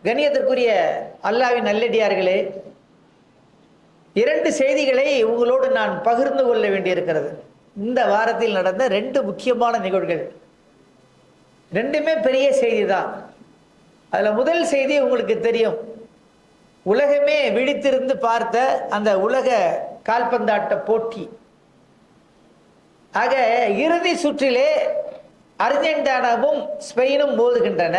கண்ணியத்திற்குரிய அல்லாஹ்வின் நல்லடியார்களே, இரண்டு செய்திகளை உங்களோடு நான் பகிர்ந்து கொள்ள வேண்டியிருக்கிறது. இந்த வாரத்தில் நடந்த ரெண்டு முக்கியமான நிகழ்வுகள், ரெண்டுமே பெரிய செய்தி தான். அதில் முதல் செய்தி உங்களுக்கு தெரியும், உலகமே விழித்திருந்து பார்த்த அந்த உலக கால்பந்தாட்ட போட்டி. ஆக இறுதி சுற்றிலே அர்ஜென்டினாவும் ஸ்பெயினும் மோதுகின்றன.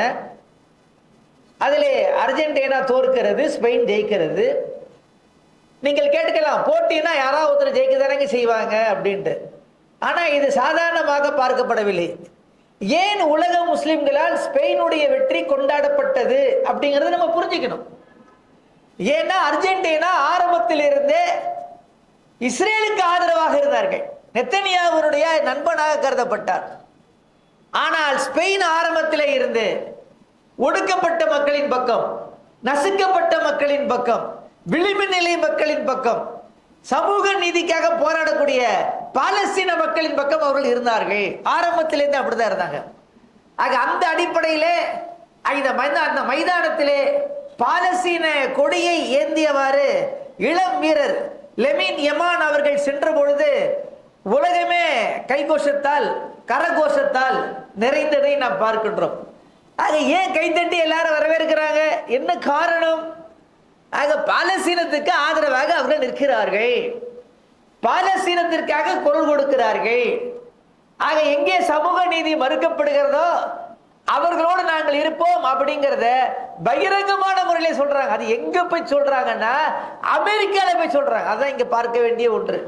அதிலே அர்ஜென்டினா தோற்கிறது, ஸ்பெயின் ஜெயிக்கிறது. நீங்கள் கேட்கலாம், போட்டினா யாராவது ஒருத்தர் ஜெயிக்க தானங்க செய்வாங்க அப்படின்ட்டு. ஆனால் இது சாதாரணமாக பார்க்கப்படவில்லை. ஏன் உலக முஸ்லிம்களால் ஸ்பெயினுடைய வெற்றி கொண்டாடப்பட்டது அப்படிங்கிறத நம்ம புரிஞ்சுக்கணும். ஏன்னா அர்ஜென்டினா ஆரம்பத்தில் இருந்தே இஸ்ரேலுக்கு ஆதரவாக இருந்தார்கள், நெத்தனியாவுடைய நண்பனாக கருதப்பட்டார். ஆனால் ஸ்பெயின் ஆரம்பத்திலே இருந்து ஒடுக்கப்பட்ட மக்களின் பக்கம், நசுக்கப்பட்ட மக்களின் பக்கம், விளிம்பு நிலை மக்களின் பக்கம், சமூக நீதிக்காக போராடக்கூடிய பாலஸ்தீன மக்களின் பக்கம் அவர்கள் இருந்தார்கள். ஆரம்பத்திலேருந்து அப்படிதான் இருந்தாங்க. ஆக அந்த அடிப்படையிலே அந்த மைதானத்திலே பாலஸ்தீன கொடியை ஏந்தியவாறு இளம் வீரர் லெமின் யமான் அவர்கள் சென்ற பொழுது உலகமே கைகோஷத்தால் கரகோஷத்தால் நிறைந்ததை நாம் பார்க்கின்றோம். ஆக ஏன் கைத்தட்டி எல்லாரும் வரவேற்கிறாங்க? என்ன காரணம்? ஆக பாலஸ்தீனத்துக்கு ஆதரவாக அவர்கள் நிற்கிறார்கள், பாலஸ்தீனத்திற்காக குரல் கொடுக்கிறார்கள். ஆக எங்கே சமூக நீதி மறுக்கப்படுகிறதோ அவர்களோடு நாங்கள் இருப்போம் அப்படிங்கிறத பகிரங்கமான முறையில் சொல்றாங்க. அது எங்க போய் சொல்றாங்கன்னா அமெரிக்கால போய் சொல்றாங்க. அதான் இங்க பார்க்க வேண்டிய ஒன்று.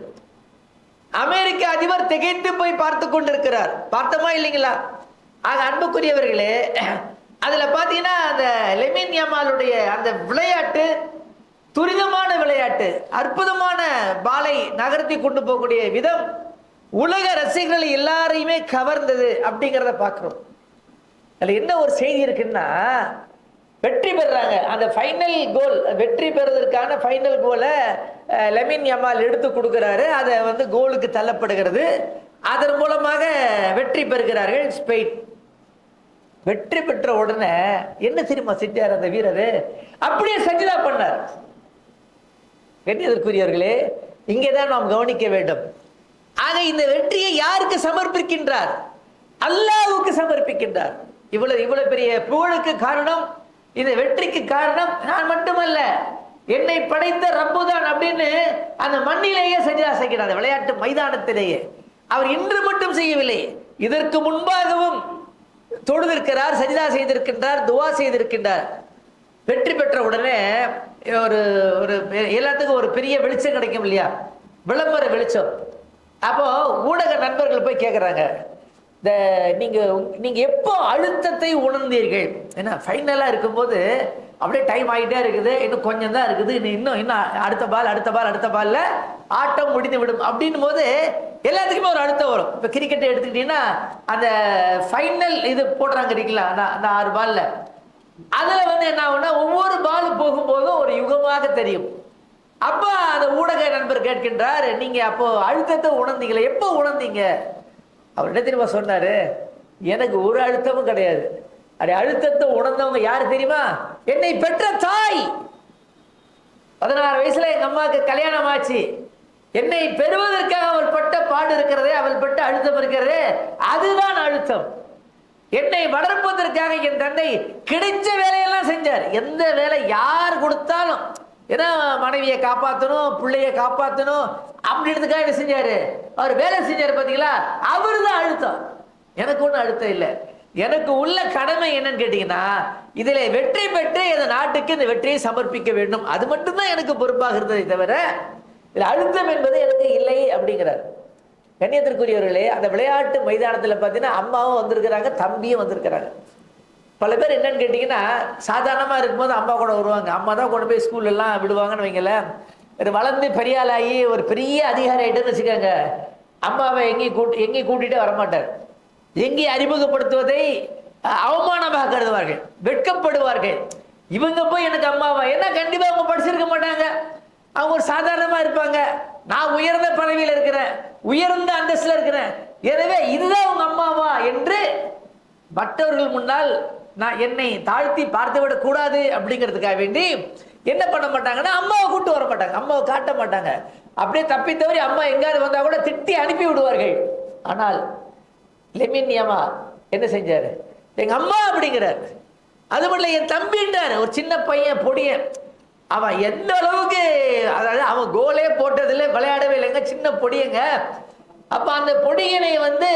அமெரிக்க அதிபர் திகைத்து போய் பார்த்து கொண்டிருக்கிறார். பார்த்தோமா இல்லைங்களா? ஆக அன்புக்குரியவர்களே, அதுல பாத்தீங்கன்னா அந்த லெமின் யமாலுடைய அந்த விளையாட்டு துரிதமான விளையாட்டு, அற்புதமான பாலை நகர்த்தி கொண்டு போகக்கூடிய விதம் உலக ரசிகர்கள் எல்லாரையுமே கவர்ந்தது அப்படிங்கிறத பார்க்கிறோம். அதுல என்ன ஒரு செய்தி இருக்குன்னா, வெற்றி பெறாங்க. அந்த ஃபைனல் கோல், வெற்றி பெறுவதற்கான ஃபைனல் கோலை லெமின் யமால் எடுத்து கொடுக்கிறாரு. அதை கோலுக்கு தள்ளப்படுகிறது. அதன் மூலமாக வெற்றி பெறுகிறார்கள் ஸ்பெயின். வெற்றி பெற்ற உடனே என்ன தெரியுமா செஞ்சார் அந்த வீரர்? அப்படியே சஜிதா பண்ணார். கண்ணியத்திற்குரியவர்களே, இங்கேதான் நாம் கவனிக்க வேண்டும். ஆக இந்த வெற்றியை யாருக்கு சமர்ப்பிக்கின்றார்? அல்லாஹ்வுக்கு சமர்ப்பிக்கின்றார். இவ்வளவு பெரிய புகழுக்கு காரணம், இந்த வெற்றிக்கு காரணம் நான் மட்டுமல்ல, என்னை படைத்த ரப்புதான் அப்படின்னு அந்த மண்ணிலேயே சஜிதா செய்கிறார். விளையாட்டு மைதானத்திலேயே அவர் இன்று மட்டும் செய்யவில்லை, இதற்கு முன்பாகவும் தொழுதிருக்கிறார், சஜிதா செய்திருக்கின்றார், துவா செய்திருக்கின்றார். வெற்றி பெற்ற உடனே ஒரு எல்லாத்துக்கும் ஒரு பெரிய வெளிச்சம் கிடைக்கும் இல்லையா, விளம்பர வெளிச்சம். அப்போ ஊடக நண்பர்கள் போய் கேட்குறாங்க, நீங்க எப்போ அழுத்தத்தை உணர்ந்தீர்கள்? ஏன்னா ஃபைனலாக இருக்கும்போது அப்படியே டைம் ஆகிட்டே இருக்குது, இன்னும் கொஞ்சம் தான் இருக்குது, இன்னும் அடுத்த பால்ல ஆட்டம் முடிந்து விடும் அப்படின்னும் போது எல்லாத்துக்குமே ஒரு அழுத்தம் வரும். இப்போ கிரிக்கெட்டை எடுத்துக்கிட்டீங்கன்னா அந்த ஃபைனல் இது போடுறாங்க இல்லைங்களா, அந்த 6 பால்ல, அதில் என்ன ஆகுனா ஒவ்வொரு பால் போகும்போதும் ஒரு யுகமாக தெரியும். அப்போ அந்த ஊடக நண்பர் கேட்கின்றார், நீங்க அப்போ அழுத்தத்தை உணர்ந்தீங்களே, எப்போ உணர்ந்தீங்க? அவர் என்ன தெரியுமா சொன்னாரு? எனக்கு ஒரு அழுத்தமும் கிடையாது. அப்படி அழுத்தத்தை உணர்ந்தவங்க யாரு தெரியுமா? என்னை பெற்ற தாய். 16 வயசுல எங்க அம்மாவுக்கு கல்யாணம் ஆச்சு. என்னை பெறுவதற்காக அவள் பட்ட பாடு இருக்கிறதே, அவள் பட்ட அழுத்தம் இருக்கிறதே, அதுதான் அழுத்தம். என்னை வளர்ப்பதற்காக என் தந்தை கிடைச்ச வேலையெல்லாம் செஞ்சார். எந்த வேலை யார் கொடுத்தாலும், ஏன்னா மனைவியை காப்பாற்றணும், பிள்ளைய காப்பாற்றணும் அப்படின்றதுக்காக என்ன செஞ்சாரு? அவர் வேலை செஞ்சாரு. பார்த்தீங்களா, அவரு தான் அழுத்தம். எனக்கு ஒன்றும் அழுத்தம் இல்லை. எனக்கு உள்ள கடமை என்னன்னு கேட்டீங்கன்னா, இதுல வெற்றி பெற்று இந்த நாட்டுக்கு இந்த வெற்றியை சமர்ப்பிக்க வேண்டும், அது மட்டும்தான் எனக்கு பொறுப்பாக இருந்ததை தவிர இதுல அழுத்தம் என்பது எனக்கு இல்லை அப்படிங்கிறார். கண்ணியத்திற்குரியவர்களே, அந்த விளையாட்டு மைதானத்தில் பார்த்தீங்கன்னா அம்மாவும் வந்திருக்கிறாங்க, தம்பியும் வந்திருக்கிறாங்க. பல பேர் என்னன்னு கேட்டிங்கன்னா, சாதாரணமாக இருக்கும்போது அம்மா கூட வருவாங்க, அம்மா தான் கொண்டு போய் ஸ்கூல்லலாம் விடுவாங்கன்னு வைங்களேன். வளர்ந்து பெரியாளாகி ஒரு பெரிய அதிகாரி ஆகிட்டுன்னு வச்சுக்கோங்க, அம்மாவை எங்கேயும் கூட்டிகிட்டே வரமாட்டார். எங்கேயும் அறிமுகப்படுத்துவதை அவமானமாக கருதுவார்கள், வெட்கப்படுவார்கள். இவங்க போய் எனக்கு அம்மாவா? ஏன்னா கண்டிப்பாக அவங்க படிச்சிருக்க மாட்டாங்க, அவங்க ஒரு சாதாரணமாக இருப்பாங்க. நான் உயர்ந்த பதவியில் இருக்கிறேன், உயர்ந்த அந்தஸ்தில் இருக்கிறேன், எனவே இதுதான் உங்க அம்மாவா என்று மற்றவர்கள் முன்னால் நான் என்னை தாழ்த்தி பார்த்து விட கூடாது அப்படிங்கிறதுக்காக வேண்டி என்ன பண்ண மாட்டாங்கன்னா அம்மாவை கூட்டு வர மாட்டாங்க, அம்மாவை காட்ட மாட்டாங்க. அப்படியே தப்பி தவறி அம்மா எங்காவது வந்தா கூட திட்டி அனுப்பி விடுவார்கள். ஆனால் லெமின்யாமா என்ன செஞ்சாரு? எங்க அம்மா அப்படிங்கிறார். அது மட்டும் என் தம்பின்றார். ஒரு சின்ன பையன் பொடியன், அவன் எந்த அளவுக்கு, அதாவது அவன் கோலே போட்டதில்லை, விளையாடவே இல்லைங்க, சின்ன பொடியங்க. அப்ப அந்த பொடியனை வந்து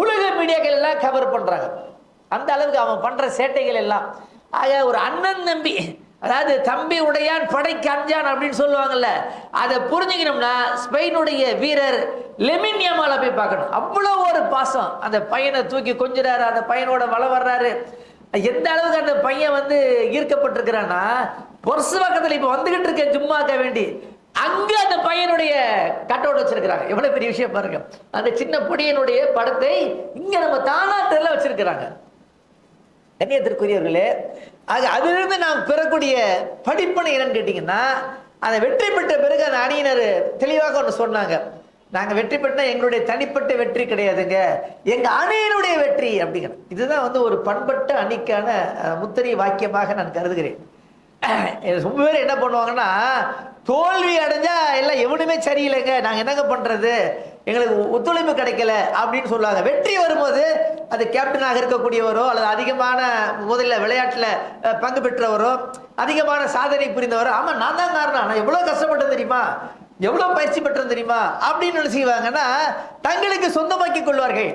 உலக மீடியாக்கள் எல்லாம் கவர் பண்றாங்க, அந்த அளவுக்கு அவன் பண்ற சேட்டைகள் எல்லாம். ஆக ஒரு அண்ணன் தம்பி, அதாவது தம்பி உடையான் படைக்கு அஞ்சான் அப்படின்னு சொல்லுவாங்கல்ல, அதை புரிஞ்சுக்கணும்னா ஸ்பெயினுடைய வீரர் லெமின் யாமால போய் பார்க்கணும். அவ்வளோ ஒரு பாசம், அந்த பையனை தூக்கி கொஞ்சிறாரு, அந்த பையனோட வளம் வர்றாரு. எந்த அளவுக்கு அந்த பையன் வந்து ஈர்க்கப்பட்டிருக்கிறான்னா, பொர்சு பக்கத்தில் இப்ப வந்துகிட்டு இருக்கேன் ஜும்மாக்க வேண்டி, அங்க அந்த பையனுடைய கட்டோட வச்சிருக்கிறாங்க. எவ்வளவு பெரிய விஷயம் பாருங்க, அந்த சின்ன பொடியனுடைய படத்தை இங்க நம்ம தானாட்டில் வச்சிருக்கிறாங்க. கண்ணியத்திற்குரியவர்களே, ஆக அதிலிருந்து நாம் பெறக்கூடிய படிப்பனை என்னன்னு கேட்டீங்கன்னா, அந்த வெற்றி பெற்ற பிறகு அந்த அணியினர் தெளிவாக ஒன்று சொன்னாங்க, நாங்கள் வெற்றி பெற்றா எங்களுடைய தனிப்பட்ட வெற்றி கிடையாதுங்க, எங்க அணியினுடைய வெற்றி அப்படிங்கிற. இதுதான் வந்து ஒரு பண்பட்ட அணிக்கான முத்திரை வாக்கியமாக நான் கருதுகிறேன். ரொம்ப பேர் என்ன பண்ணுவாங்கன்னா, தோல்வி அடைஞ்சா எல்லாம் எவனுமே சரியில்லைங்க, நாங்கள் என்னங்க பண்றது, எங்களுக்கு ஒத்துழைப்பு கிடைக்கல அப்படின்னு சொல்லுவாங்க. வெற்றி வரும்போது அது கேப்டனாக இருக்கக்கூடியவரோ அல்லது அதிகமான முதல்ல விளையாட்டுல பங்கு பெற்றவரோ அதிகமான சாதனை புரிந்தவரோ, ஆமா நான் தான் காரணம், நான் எவ்வளவு கஷ்டப்பட்டேன் தெரியுமா, எவ்வளவு பயிற்சி பெற்றேன் தெரியுமா அப்படின்னு நினைச்சுவாங்கன்னா தங்களுக்கு சொந்தமாக்கி கொள்வார்கள்.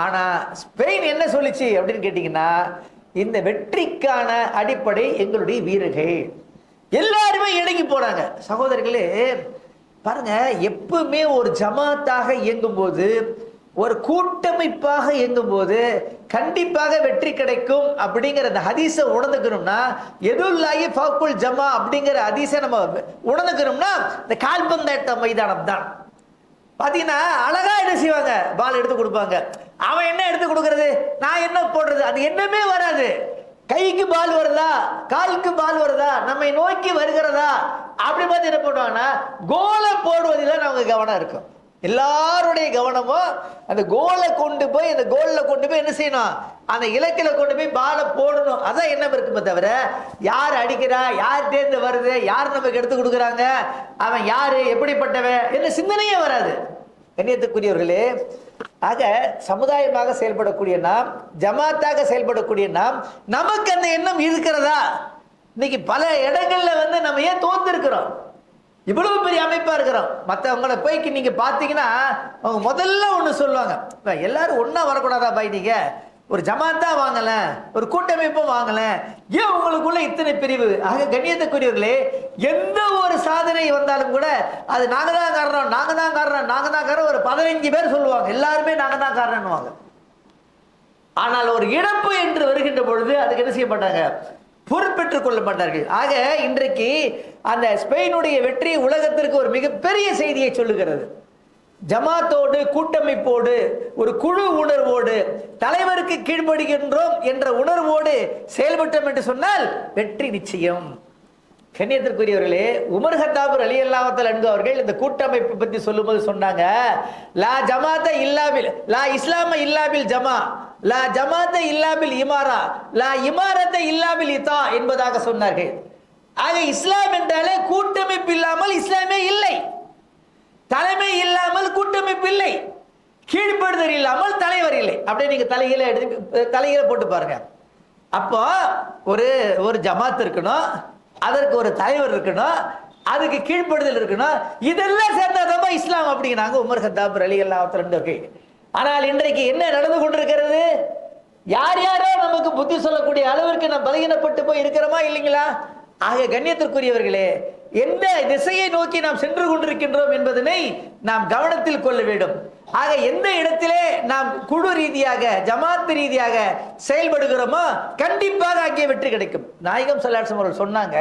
ஆனா ஸ்பெயின் என்ன சொல்லிச்சு அப்படின்னு கேட்டீங்கன்னா, இந்த வெற்றிக்கான அடிப்படை எங்களுடைய வீரர்கள். எல்லாருமே இணங்கி போனாங்க. சகோதரர்களே பாருங்க, எப்பவுமே ஒரு ஜமாத்தாக இயங்கும் போது, ஒரு கூட்டமைப்பாக இயங்கும் போது கண்டிப்பாக வெற்றி கிடைக்கும் அப்படிங்கிற அந்த ஹதீஸை உணர்ந்துக்கணும்னா, எதுல்லாஹி ஃபவுக்குல் ஜமா அப்படிங்கிற ஹதீஸை நம்ம உணர்ந்துக்கணும்னா இந்த கால்பந்தாட்ட மைதானம் தான். பாத்தீங்கன்னா அழகா என்ன செய்வாங்க, பால் எடுத்து கொடுப்பாங்க. அவன் என்ன எடுத்து கொடுக்கறது, நான் என்ன போடுறது, அது என்னமே வராது. கைக்கு பால் வருதா, காலுக்கு பால் வருதா, நம்மை நோக்கி வருகிறதா அப்படி பார்த்து என்ன பண்ணுவாங்கன்னா கோலை போடுவதில் நமக்கு கவனம் இருக்கும். எல்லாருடைய கவனமும் அந்த கோலை கொண்டு போய், அந்த கோல்ல கொண்டு போய் என்ன செய்யணும், அந்த இலக்கில கொண்டு போய் பாலை போடணும். அதான் என்ன இருக்குமே தவிர யார் அடிக்கிறா, யார் தேர்ந்து வருது, யார் நமக்கு எடுத்து கொடுக்குறாங்க, அவன் யாரு எப்படிப்பட்டவன் என்ற சிந்தனையே வராது. கண்ணியத்துக்குரியவர்களே, ஆக சமுதாயமாக செயல்படக்கூடிய நாம், ஜமாத்தாக செயல்படக்கூடிய நாம், நமக்கு அந்த எண்ணம் இருக்கிறதா? இன்னைக்கு பல இடங்கள்ல வந்து நம்ம ஏன் தோத்துருக்கிறோம், இவ்வளவு பெரிய அமைப்பா இருக்கிறோம். மற்றவங்களை போய்க்கு நீங்க பாத்தீங்கன்னா அவங்க முதல்ல ஒண்ணு சொல்லுவாங்க, எல்லாரும் ஒன்னா வரக்கூடாதா பாய், நீங்க ஒரு ஜமாத்தா வாங்கல, ஒரு கூட்டமைப்பும் வாங்கல, ஏன் உங்களுக்குள்ள இத்தனை பிரிவு? ஆக கண்ணியத்துக்குரியவர்களே, எந்த ஒரு சாதனை வந்தாலும் கூட அது நாங்க தான் காரணம், நாங்க தான் காரணம், நாங்க தான் காரணம், ஒரு 15 பேர் சொல்லுவாங்க, எல்லாருமே நாங்க தான் காரணம்வாங்க. ஆனால் ஒரு இழப்பு என்று வருகின்ற பொழுது அதுக்கு என்ன செய்ய மாட்டாங்க, பொறுப்பேற்றுக் கொள்ள மாட்டார்கள். ஆக இன்றைக்கு அந்த ஸ்பெயினுடைய வெற்றி உலகத்திற்கு ஒரு மிகப்பெரிய செய்தியை சொல்லுகிறது. ஜமாத்தோடு, கூட்டமைப்போடு, ஒரு குழு உணர்வோடு, தலைவருக்கு கீழ்ப்படுகின்றோம் என்ற உணர்வோடு செயல்பட்டோம் என்று சொன்னால் வெற்றி நிச்சயம். கண்ணியத்திற்குரியவர்களே, உமர் கத்தாப் ரலியல்லாஹு அன்ஹு அவர்கள் இந்த கூட்டமைப்பு பற்றி சொல்லும்போது சொன்னாங்க, லா ஜமாத்த இல்லாபில், லா இஸ்லாம இல்லாபில் ஜமா, லா ஜமாத்த இல்லாபில் இமாரா, லா இமாரத்த இல்லாபில் இதா என்பதாக சொன்னார்கள். ஆக இஸ்லாம் என்றாலே கூட்டமைப்பு இல்லாமல் இஸ்லாமே இல்லை, தலைமை இல்லாமல் கூட்டமைப்பு இல்லை, கீழ்ப்படுதல் இல்லாமல் தலைவர் இல்லை. அப்படியே நீங்க தலைகீழ போட்டு பாருங்க. அப்போ ஒரு ஜமாத் இருக்கணும், அதற்கு ஒரு தலைவர் இருக்கணும், அதுக்கு கீழ்ப்படுதல் இருக்கணும், இதெல்லாம் சேர்ந்தாதான் இஸ்லாம் அப்படிங்கிறாங்க உமர் கத்தாப் ரலியல்லாஹு அன்ஹு. ஆனால் இன்றைக்கு என்ன நடந்து கொண்டிருக்கிறது, யார் யாரோ நமக்கு புத்தி சொல்லக்கூடிய அளவிற்கு நாம் பலகீனப்பட்டு போய் இருக்கிறோமா இல்லைங்களா? ஆக கண்ணியத்திற்குரியவர்களே, எந்த திசையை நோக்கி நாம் சென்று கொண்டிருக்கின்றோம் என்பதனை நாம் கவனத்தில் கொள்ள வேண்டும். ஆக எந்த இடத்திலே நாம் குழு ரீதியாக, ஜமாத் ரீதியாக செயல்படுகிறோமோ கண்டிப்பாக அங்கே வெற்றி கிடைக்கும். நாயகம் ஸல்லல்லாஹு அலைஹி வஸல்லம் அவர்கள் சொன்னாங்க,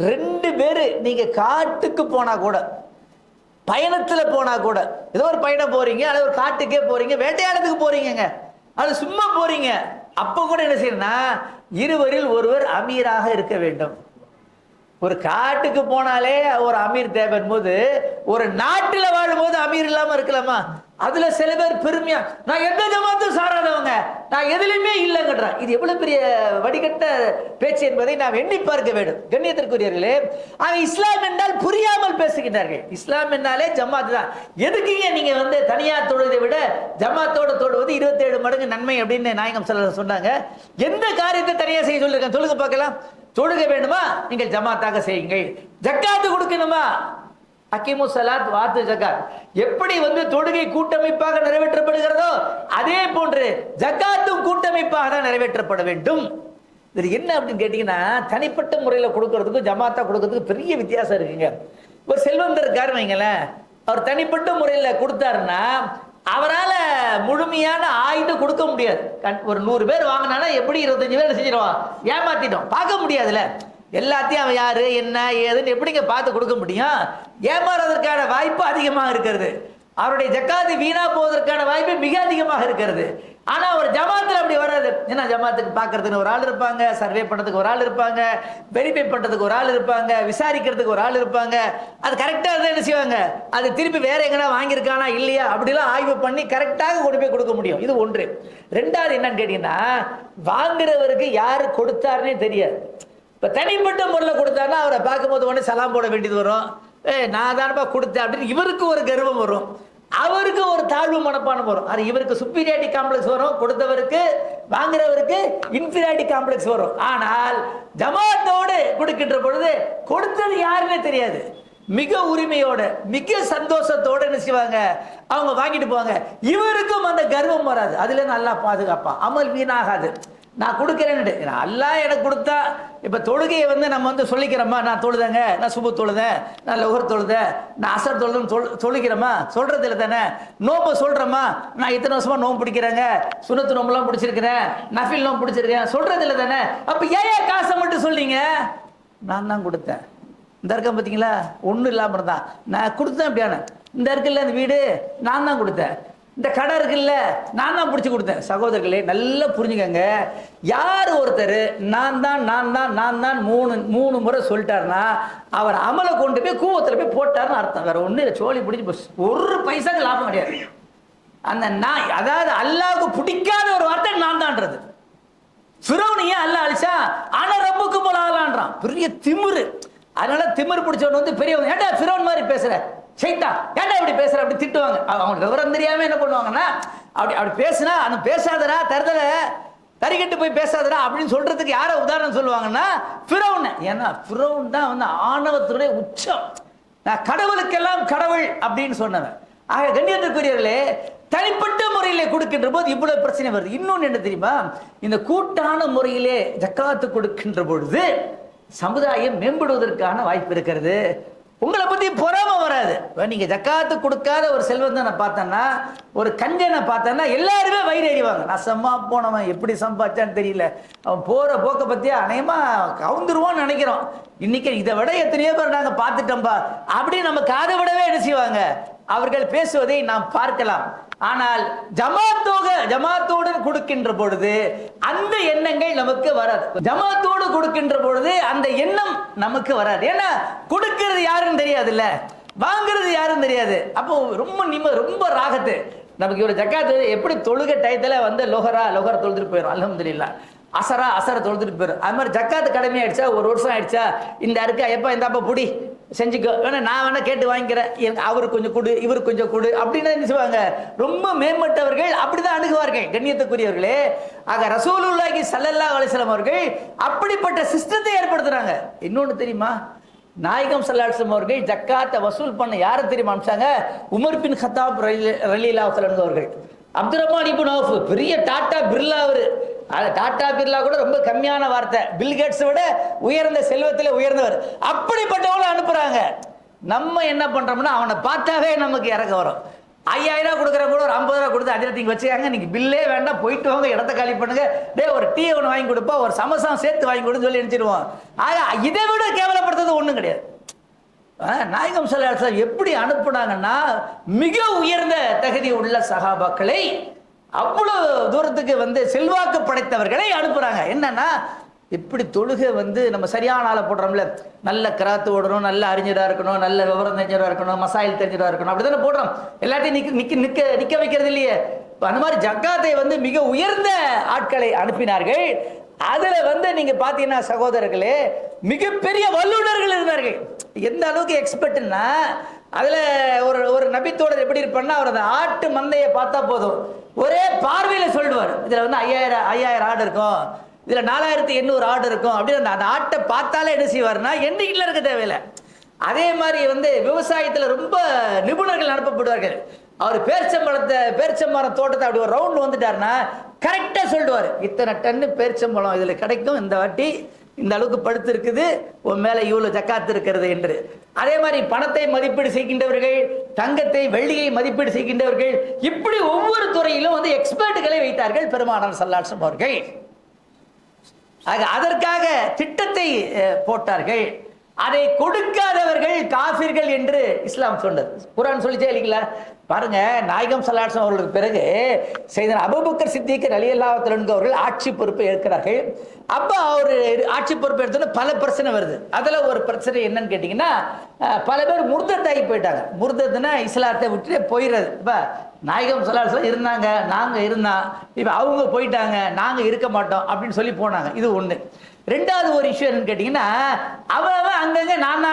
2 பேரு நீங்க காட்டுக்கு போனா கூட, பயணத்துல போனா கூட, ஏதோ ஒரு பயணம் போறீங்க, அல்லது ஒரு காட்டுக்கே போறீங்க, வேட்டையாடத்துக்கு போறீங்க, அது சும்மா போறீங்க, அப்ப கூட என்ன செய்யணும்னா இருவரில் ஒருவர் அமீராக இருக்க வேண்டும். ஒரு காட்டுக்கு போனாலே ஒரு அமீர் தேவைன் போது ஒரு நாட்டில் வாழும்போது அமீர் இல்லாம இருக்கலாமா? அதுல சில பேர் பெருமையா, நான் எந்த ஜமாத்தும் சாராதவங்க, நான் எதுலையுமே இல்லைங்கன்றான். இது எவ்வளவு பெரிய வடிகட்ட பேச்சு என்பதை நாம் எண்ணி பார்க்க வேண்டும். கண்ணியத்திற்குரியவர்களே, அவன் இஸ்லாம் என்றால் புரியாமல் பேசுகின்றார்கள். இஸ்லாம் என்றாலே ஜமாத் தான். எதுக்குங்க நீங்க வந்து தனியா தொழுவதை விட ஜமாத்தோட தொழுவது 27 மடங்கு நன்மை அப்படின்னு நாயகம் ஸல்லல்லாஹு சொன்னாங்க. எந்த காரியத்தை தனியா செய்ய சொல்லிருக்காங்க சொல்லுங்க பார்க்கலாம். தொழுக வேண்டுமா, நீங்கள் ஜமாத்தாக செய்யுங்கள். ஜக்காத்து கொடுக்கணுமா, அகிமு ஸலாத் வாத்து ஜகாத். எப்படி வந்து தொழுகை கூட்டமைப்பாக நிறைவேற்றப்படுகிறதோ அதே போன்று ஜகாத்தும் கூட்டமைப்பாக தான் நிறைவேற்றப்பட வேண்டும். இது என்ன அப்படின்னு கேட்டீங்கன்னா, தனிப்பட்ட முறையில் கொடுக்கறதுக்கும் ஜமாத்தா கொடுக்கறதுக்கு பெரிய வித்தியாசம் இருக்குங்க. ஒரு செல்வந்தர் இருக்காரு வைங்களேன், அவர் தனிப்பட்ட முறையில் கொடுத்தாருன்னா அவரால் முழுமையான ஆயுத கொடுக்க முடியாது. ஒரு 100 பேர் வாங்கினா எப்படி 25 பேர் செஞ்சிருவான், ஏமாத்திட்டோம், பார்க்க முடியாதுல்ல. எல்லாத்தையும் அவன் யாரு என்ன ஏதுன்னு எப்படிங்க பார்த்து கொடுக்க முடியும்? ஏமாறதற்கான வாய்ப்பு அதிகமாக இருக்கிறது. அவருடைய ஜக்காத்து வீணா போவதற்கான வாய்ப்பு மிக அதிகமாக இருக்கிறது. ஆனா ஒரு ஜமாத்துல அப்படி வராது. ஏன்னா ஜமாத்துக்கு பார்க்கறதுக்கு ஒரு ஆள் இருப்பாங்க, சர்வே பண்றதுக்கு ஒரு ஆள் இருப்பாங்க, வெரிஃபை பண்றதுக்கு ஒரு ஆள் இருப்பாங்க, விசாரிக்கிறதுக்கு ஒரு ஆள் இருப்பாங்க. அது கரெக்டா இருந்தா என்ன செய்வாங்க, அது திருப்பி வேற எங்கன்னா வாங்கியிருக்கானா இல்லையா அப்படிலாம் ஆய்வு பண்ணி கரெக்டாக கொண்டு போய் கொடுக்க முடியும். இது ஒன்று. ரெண்டாவது என்னன்னு கேட்டீங்கன்னா, வாங்குறவருக்கு யாரு கொடுத்தாருன்னே தெரியாது. இப்ப தனிப்பட்ட முறையில் கொடுத்தாருன்னா அவரை பார்க்கும்போது உடனே சலாம் போட வேண்டியது வரும். நான் தானப்பா கொடுத்தேன் அப்படின்னு இவருக்கு ஒரு கர்வம் வரும், அவருக்கு ஒரு தாழ்வு மனப்பானம் வரும். அது இவருக்கு சுப்பீரியாரிட்டி காம்ப்ளெக்ஸ் வரும், கொடுத்தவருக்கு வாங்குறவருக்கு இன்ஃபீரியாரிட்டி காம்ப்ளெக்ஸ் வரும். ஆனால் ஜமாத்தோடு கொடுக்கின்ற பொழுது கொடுத்தது யாருன்னே தெரியாது. மிக உரிமையோட மிக சந்தோஷத்தோட என்ன செய்வாங்க, அவங்க வாங்கிட்டு போவாங்க. இவருக்கும் அந்த கர்வம் வராது. அதுல நல்லா பாதுகாப்பான், அமல் வீணாகாது. நான் கொடுக்கிறேன்னு அல்லாஹ் எனக்கு கொடுத்தா. இப்ப தொழுகையை வந்து நம்ம வந்து சொல்லிக்கிறோமா, நான் தொழுதேங்க, நான் சுபு தொழுதேன், நான் லொஹர் தொழுதேன், நான் அசர் தொழுதுன்னு சொல்லிக்கிறோமா? சொல்றது இல்லை தானே. நோம்பு சொல்றோமா, நான் இத்தனை வருஷமா நோம்பு பிடிக்கிறேங்க, சுனத்து நோம்புலாம் பிடிச்சிருக்கிறேன், நஃபில் நோம்பு பிடிச்சிருக்கேன், சொல்றது இல்லை தானே. அப்ப ஏன் காசை மட்டும் சொல்றீங்க? நான் தான் கொடுத்தேன். இந்த இருக்க பார்த்தீங்களா, ஒன்றும் இல்லாமல் இருந்தான், நான் கொடுத்தேன். அப்படியான இந்த இருக்குல்ல இந்த வீடு நான் தான் கொடுத்தேன், இந்த கடை இருக்குல்ல நான் தான் பிடிச்சி கொடுத்தேன். சகோதரர்களே நல்லா புரிஞ்சுக்கங்க, யார் ஒருத்தர் நான் தான் நான் தான் நான் தான் மூணு முறை சொல்லிட்டாருன்னா அவர் அமலை கொண்டு போய் கூவத்தில் போய் போட்டாருன்னு அர்த்தம். வேற ஒன்றும் இல்லை, சோழி பிடிச்சி ஒரு பைசாக்கு லாபம் கிடையாது. அந்த நான், அதாவது அல்லாவுக்கு பிடிக்காத ஒரு வார்த்தை நான் தான்றது. ஃபிரௌனியே அல்லாஹ் அழிச்சா ஆனா ரப்புக்கு போல ஆளான்றான், பெரிய திமிரு. அதனால திமிரு பிடிச்சவன் வந்து பெரியவங்க, ஏன்டா ஃபிரௌன் மாதிரி பேசுற, சைத்தா ஏன்டா இப்படி பேசுற அப்படி திட்டுவாங்க. அவங்க விவரம் தெரியாம என்ன பண்ணுவாங்கன்னா, அப்படி பேசுனா அந்த பேசாதரா தருதல தறிக்கட்டு போய் பேசாதரா அப்படின்னு சொல்றதுக்கு யார உதாரணம் சொல்லுவாங்கன்னா ஃபிரௌன். ஏன்னா ஃபிரௌன் தான் வந்து ஆணவத்துடைய உச்சம். நான் கடவுளுக்கெல்லாம் கடவுள் அப்படின்னு சொன்னவன். ஆக கண்ணியத்திற்குரியவர்களே, தனிப்பட்ட முறையிலே கொடுக்கின்ற போது இவ்வளவு பிரச்சனை வருது. இன்னொன்னு என்ன தெரியுமா, இந்த கூட்டான முறையிலே ஜக்காத்து கொடுக்கின்ற பொழுது சமுதாயம் மேம்படுவதற்கான வாய்ப்பு இருக்கிறது. உங்களை பத்தி பொறாம வராது. நீங்க ஜக்காத்து கொடுக்காத ஒரு செல்வந்தனை பார்த்தேன்னா, ஒரு கஞ்சனை பார்த்தேன்னா எல்லாருமே வயிறு எறிவாங்க. நான் செம்மா போனவன் எப்படி சம்பாதிச்சான்னு தெரியல, அவன் போற போக்க பத்தி அநேகமா கவுந்துருவான்னு நினைக்கிறோம். இன்னைக்கு இதை விட எத்தனையோ பேர் நாங்க பார்த்துட்டோம்பா அப்படின்னு நம்ம காதை விடவே என்ன செய்வாங்க, அவர்கள் பேசுவதை நாம் பார்க்கலாம். ஆனால் ஜமாத்தோடு கொடுக்கின்ற பொழுது அந்த எண்ணங்கள் நமக்கு வராது. ஜமாத்தோடு கொடுக்கின்ற பொழுது அந்த எண்ணம் நமக்கு வராது. ஏன்னா கொடுக்கிறது யாருன்னு தெரியாது இல்ல, வாங்குறது யாரும் தெரியாது. அப்போ ரொம்ப ராகத்து நமக்கு ஒரு ஜக்காத்து. எப்படி தொழுகை டயத்துல வந்து லொஹர் தொழுதுட்டு போயிடும், அல்ஹம்துலில்லாஹ். அசர தொழுதுட்டு போயிடும். அது மாதிரி ஜக்காத்து கடமை ஆயிடுச்சா, ஒரு வருஷம் ஆயிடுச்சா, இந்த இருக்கா எப்ப இந்த அப்ப புடி செஞ்சுக்கோ, வேணா நான் வேணா கேட்டு வாங்கிக்கிறேன், அவருக்கு கொஞ்சம் கொடு இவருக்கு கொஞ்சம் கொடு அப்படின்னு என்ன செய்வாங்க. ரொம்ப மேம்பட்டவர்கள் அப்படிதான் அணுகுவார்கள். கண்ணியத்துக்குரியவர்களே, ஆக ரசூலுல்லாஹி ஸல்லல்லாஹு அலைஹி வஸல்லம் அவர்கள் அப்படிப்பட்ட சிஸ்டத்தை ஏற்படுத்துறாங்க. இன்னொன்னு தெரியுமா, நாயகம் ஸல்லல்லாஹு அலைஹி வஸல்லம் அவர்கள் ஜக்காத்தை வசூல் பண்ண யாரை தெரியுமா அனுப்பிச்சாங்க? உமர் பின் கத்தாப் ரலியல்லாஹு அன்ஹு அவர்கள். அப்துல் ரஹ்மான் இப்னு அவுஃப் பெரிய டாடா பிர்லா, அவரு டாடா பிர்லா கூட ரொம்ப கம்மியான வார்த்தை, பில்கேட்ஸ் விட உயர்ந்த செல்வத்தில் உயர்ந்தவர். அப்படிப்பட்டவங்களை அனுப்புறாங்க. நம்ம என்ன பண்றோம்னா அவனை பார்த்தாவே நமக்கு இறக்க வரும். 5000 கொடுக்குறவங்க கூட ஒரு 50 ரூபா கொடுத்து அதிரத்திங்க வச்சுக்காங்க, நீங்க பில்லே வேண்டாம் போயிட்டு வாங்க, இடத்த காலி பண்ணுங்க, ஒரு டீ ஒன்று வாங்கி கொடுப்பா, ஒரு சமோசா சேர்த்து வாங்கி கொடுன்னு சொல்லி நினைச்சிருவோம். ஆக இதை விட கேவலப்படுத்துறது ஒன்றும் கிடையாது. நாயகம் ஸல்லல்லாஹு அலைஹி வஸல்லம் எப்படி அனுப்புனாங்கன்னா, மிக உயர்ந்த தகுதி உள்ள சஹாபாக்களை, அவ்வளவு தூரத்துக்கு வந்து செல்வாக்கு படைத்தவர்களை அனுப்புறாங்க. என்னன்னா இப்படி தொழுகை வந்து நம்ம சரியான ஆளை போடுறோம்ல, நல்ல கிராத்து ஓடணும், நல்ல அறிஞராக இருக்கணும், நல்ல விவரம் தெரிஞ்சவராக இருக்கணும், மசாயில் தெரிஞ்சவராக இருக்கணும், அப்படி தானே போடுறோம். எல்லாத்தையும் நிற்க வைக்கிறது இல்லையே. அந்த மாதிரி ஜக்காத்தை வந்து மிக உயர்ந்த ஆட்களை அனுப்பினார்கள். அதுல வந்து நீங்க பாத்தீங்கன்னா சகோதரர்களே, மிகப்பெரிய வல்லுநர்கள் இருந்தார்கள். எந்த அளவுக்கு எக்ஸ்பர்ட்னா, அதுல ஒரு நபித்தோடர் எப்படி இருப்பார்னா, அவர் அந்த ஆட்டு மந்தையை பார்த்தா போதும், ஒரே பார்வையில சொல்லுவார், இதுல வந்து 5000 ஆடு இருக்கும், இதுல 4800 ஆடு இருக்கும் அப்படின்னு. அந்த ஆட்டை பார்த்தாலே என்ன செய்வார்னா எண்ணிக்கையில் இருக்க தேவையில்லை. அதே மாதிரி வந்து விவசாயத்தில் ரொம்ப நிபுணர்கள் அனுப்பப்படுவார்கள். அவர் பேரிச்சம்பழம் தோட்டத்தை அப்படி ஒரு ரவுண்ட் வந்துட்டாருன்னா கரெக்டா சொல்லுவார், இத்தனை டன்னு பேரிச்சம்பழம் இதுல கிடைக்கும், இந்த வாட்டி இந்த அளவுக்கு படுத்து இருக்குது, உன் மேல இவ்வளவு ஜக்காத்து இருக்கிறது என்று. அதே மாதிரி பணத்தை மதிப்பீடு செய்கின்றவர்கள், தங்கத்தை வெள்ளியை மதிப்பீடு செய்கின்றவர்கள், இப்படி ஒவ்வொரு துறையிலும் வந்து எக்ஸ்பர்ட்டுகளை வைத்தார்கள் பெருமானார் ஸல்லல்லாஹு அலைஹி வஸல்லம் அவர்கள். அதற்காக திட்டத்தை போட்டார்கள். அதை கொடுக்காதவர்கள் காஃபிர்கள் என்று இஸ்லாம் சொன்னது. குர்ஆன் சொல்லிச்சே இல்லைங்களா? பாருங்க, நாயகம் ஸல்லல்லாஹு அலைஹி வஸல்லம் அவர்களுக்கு பிறகு சையதுனா அபூபக்கர் சித்திக் ரலியல்லாஹு தஆலா அவர்கள் ஆட்சி பொறுப்பை ஏற்கிறார்கள். அப்ப அவர் ஆட்சி பொறுப்பு எடுத்தோன்னா பல பிரச்சனை வருது. அதுல ஒரு பிரச்சனை என்னன்னு கேட்டீங்கன்னா, பல பேர் முர்தத்தாகி போயிட்டாங்க. முர்தத்னா இஸ்லாத்தை விட்டு போயிடுறது. இப்ப நாயகம் ஸல்லல்லாஹு அலைஹி வஸல்லம் இருந்தாங்க, நாங்க இருந்தோம், இப்ப அவங்க போயிட்டாங்க, நாங்க இருக்க மாட்டோம் அப்படின்னு சொல்லி போனாங்க. இது ஒண்ணு. ரெண்டாவது ஒரு இஷ்யூ என்னன்னு கேட்டீங்கன்னா, அவன் அங்கங்க நான்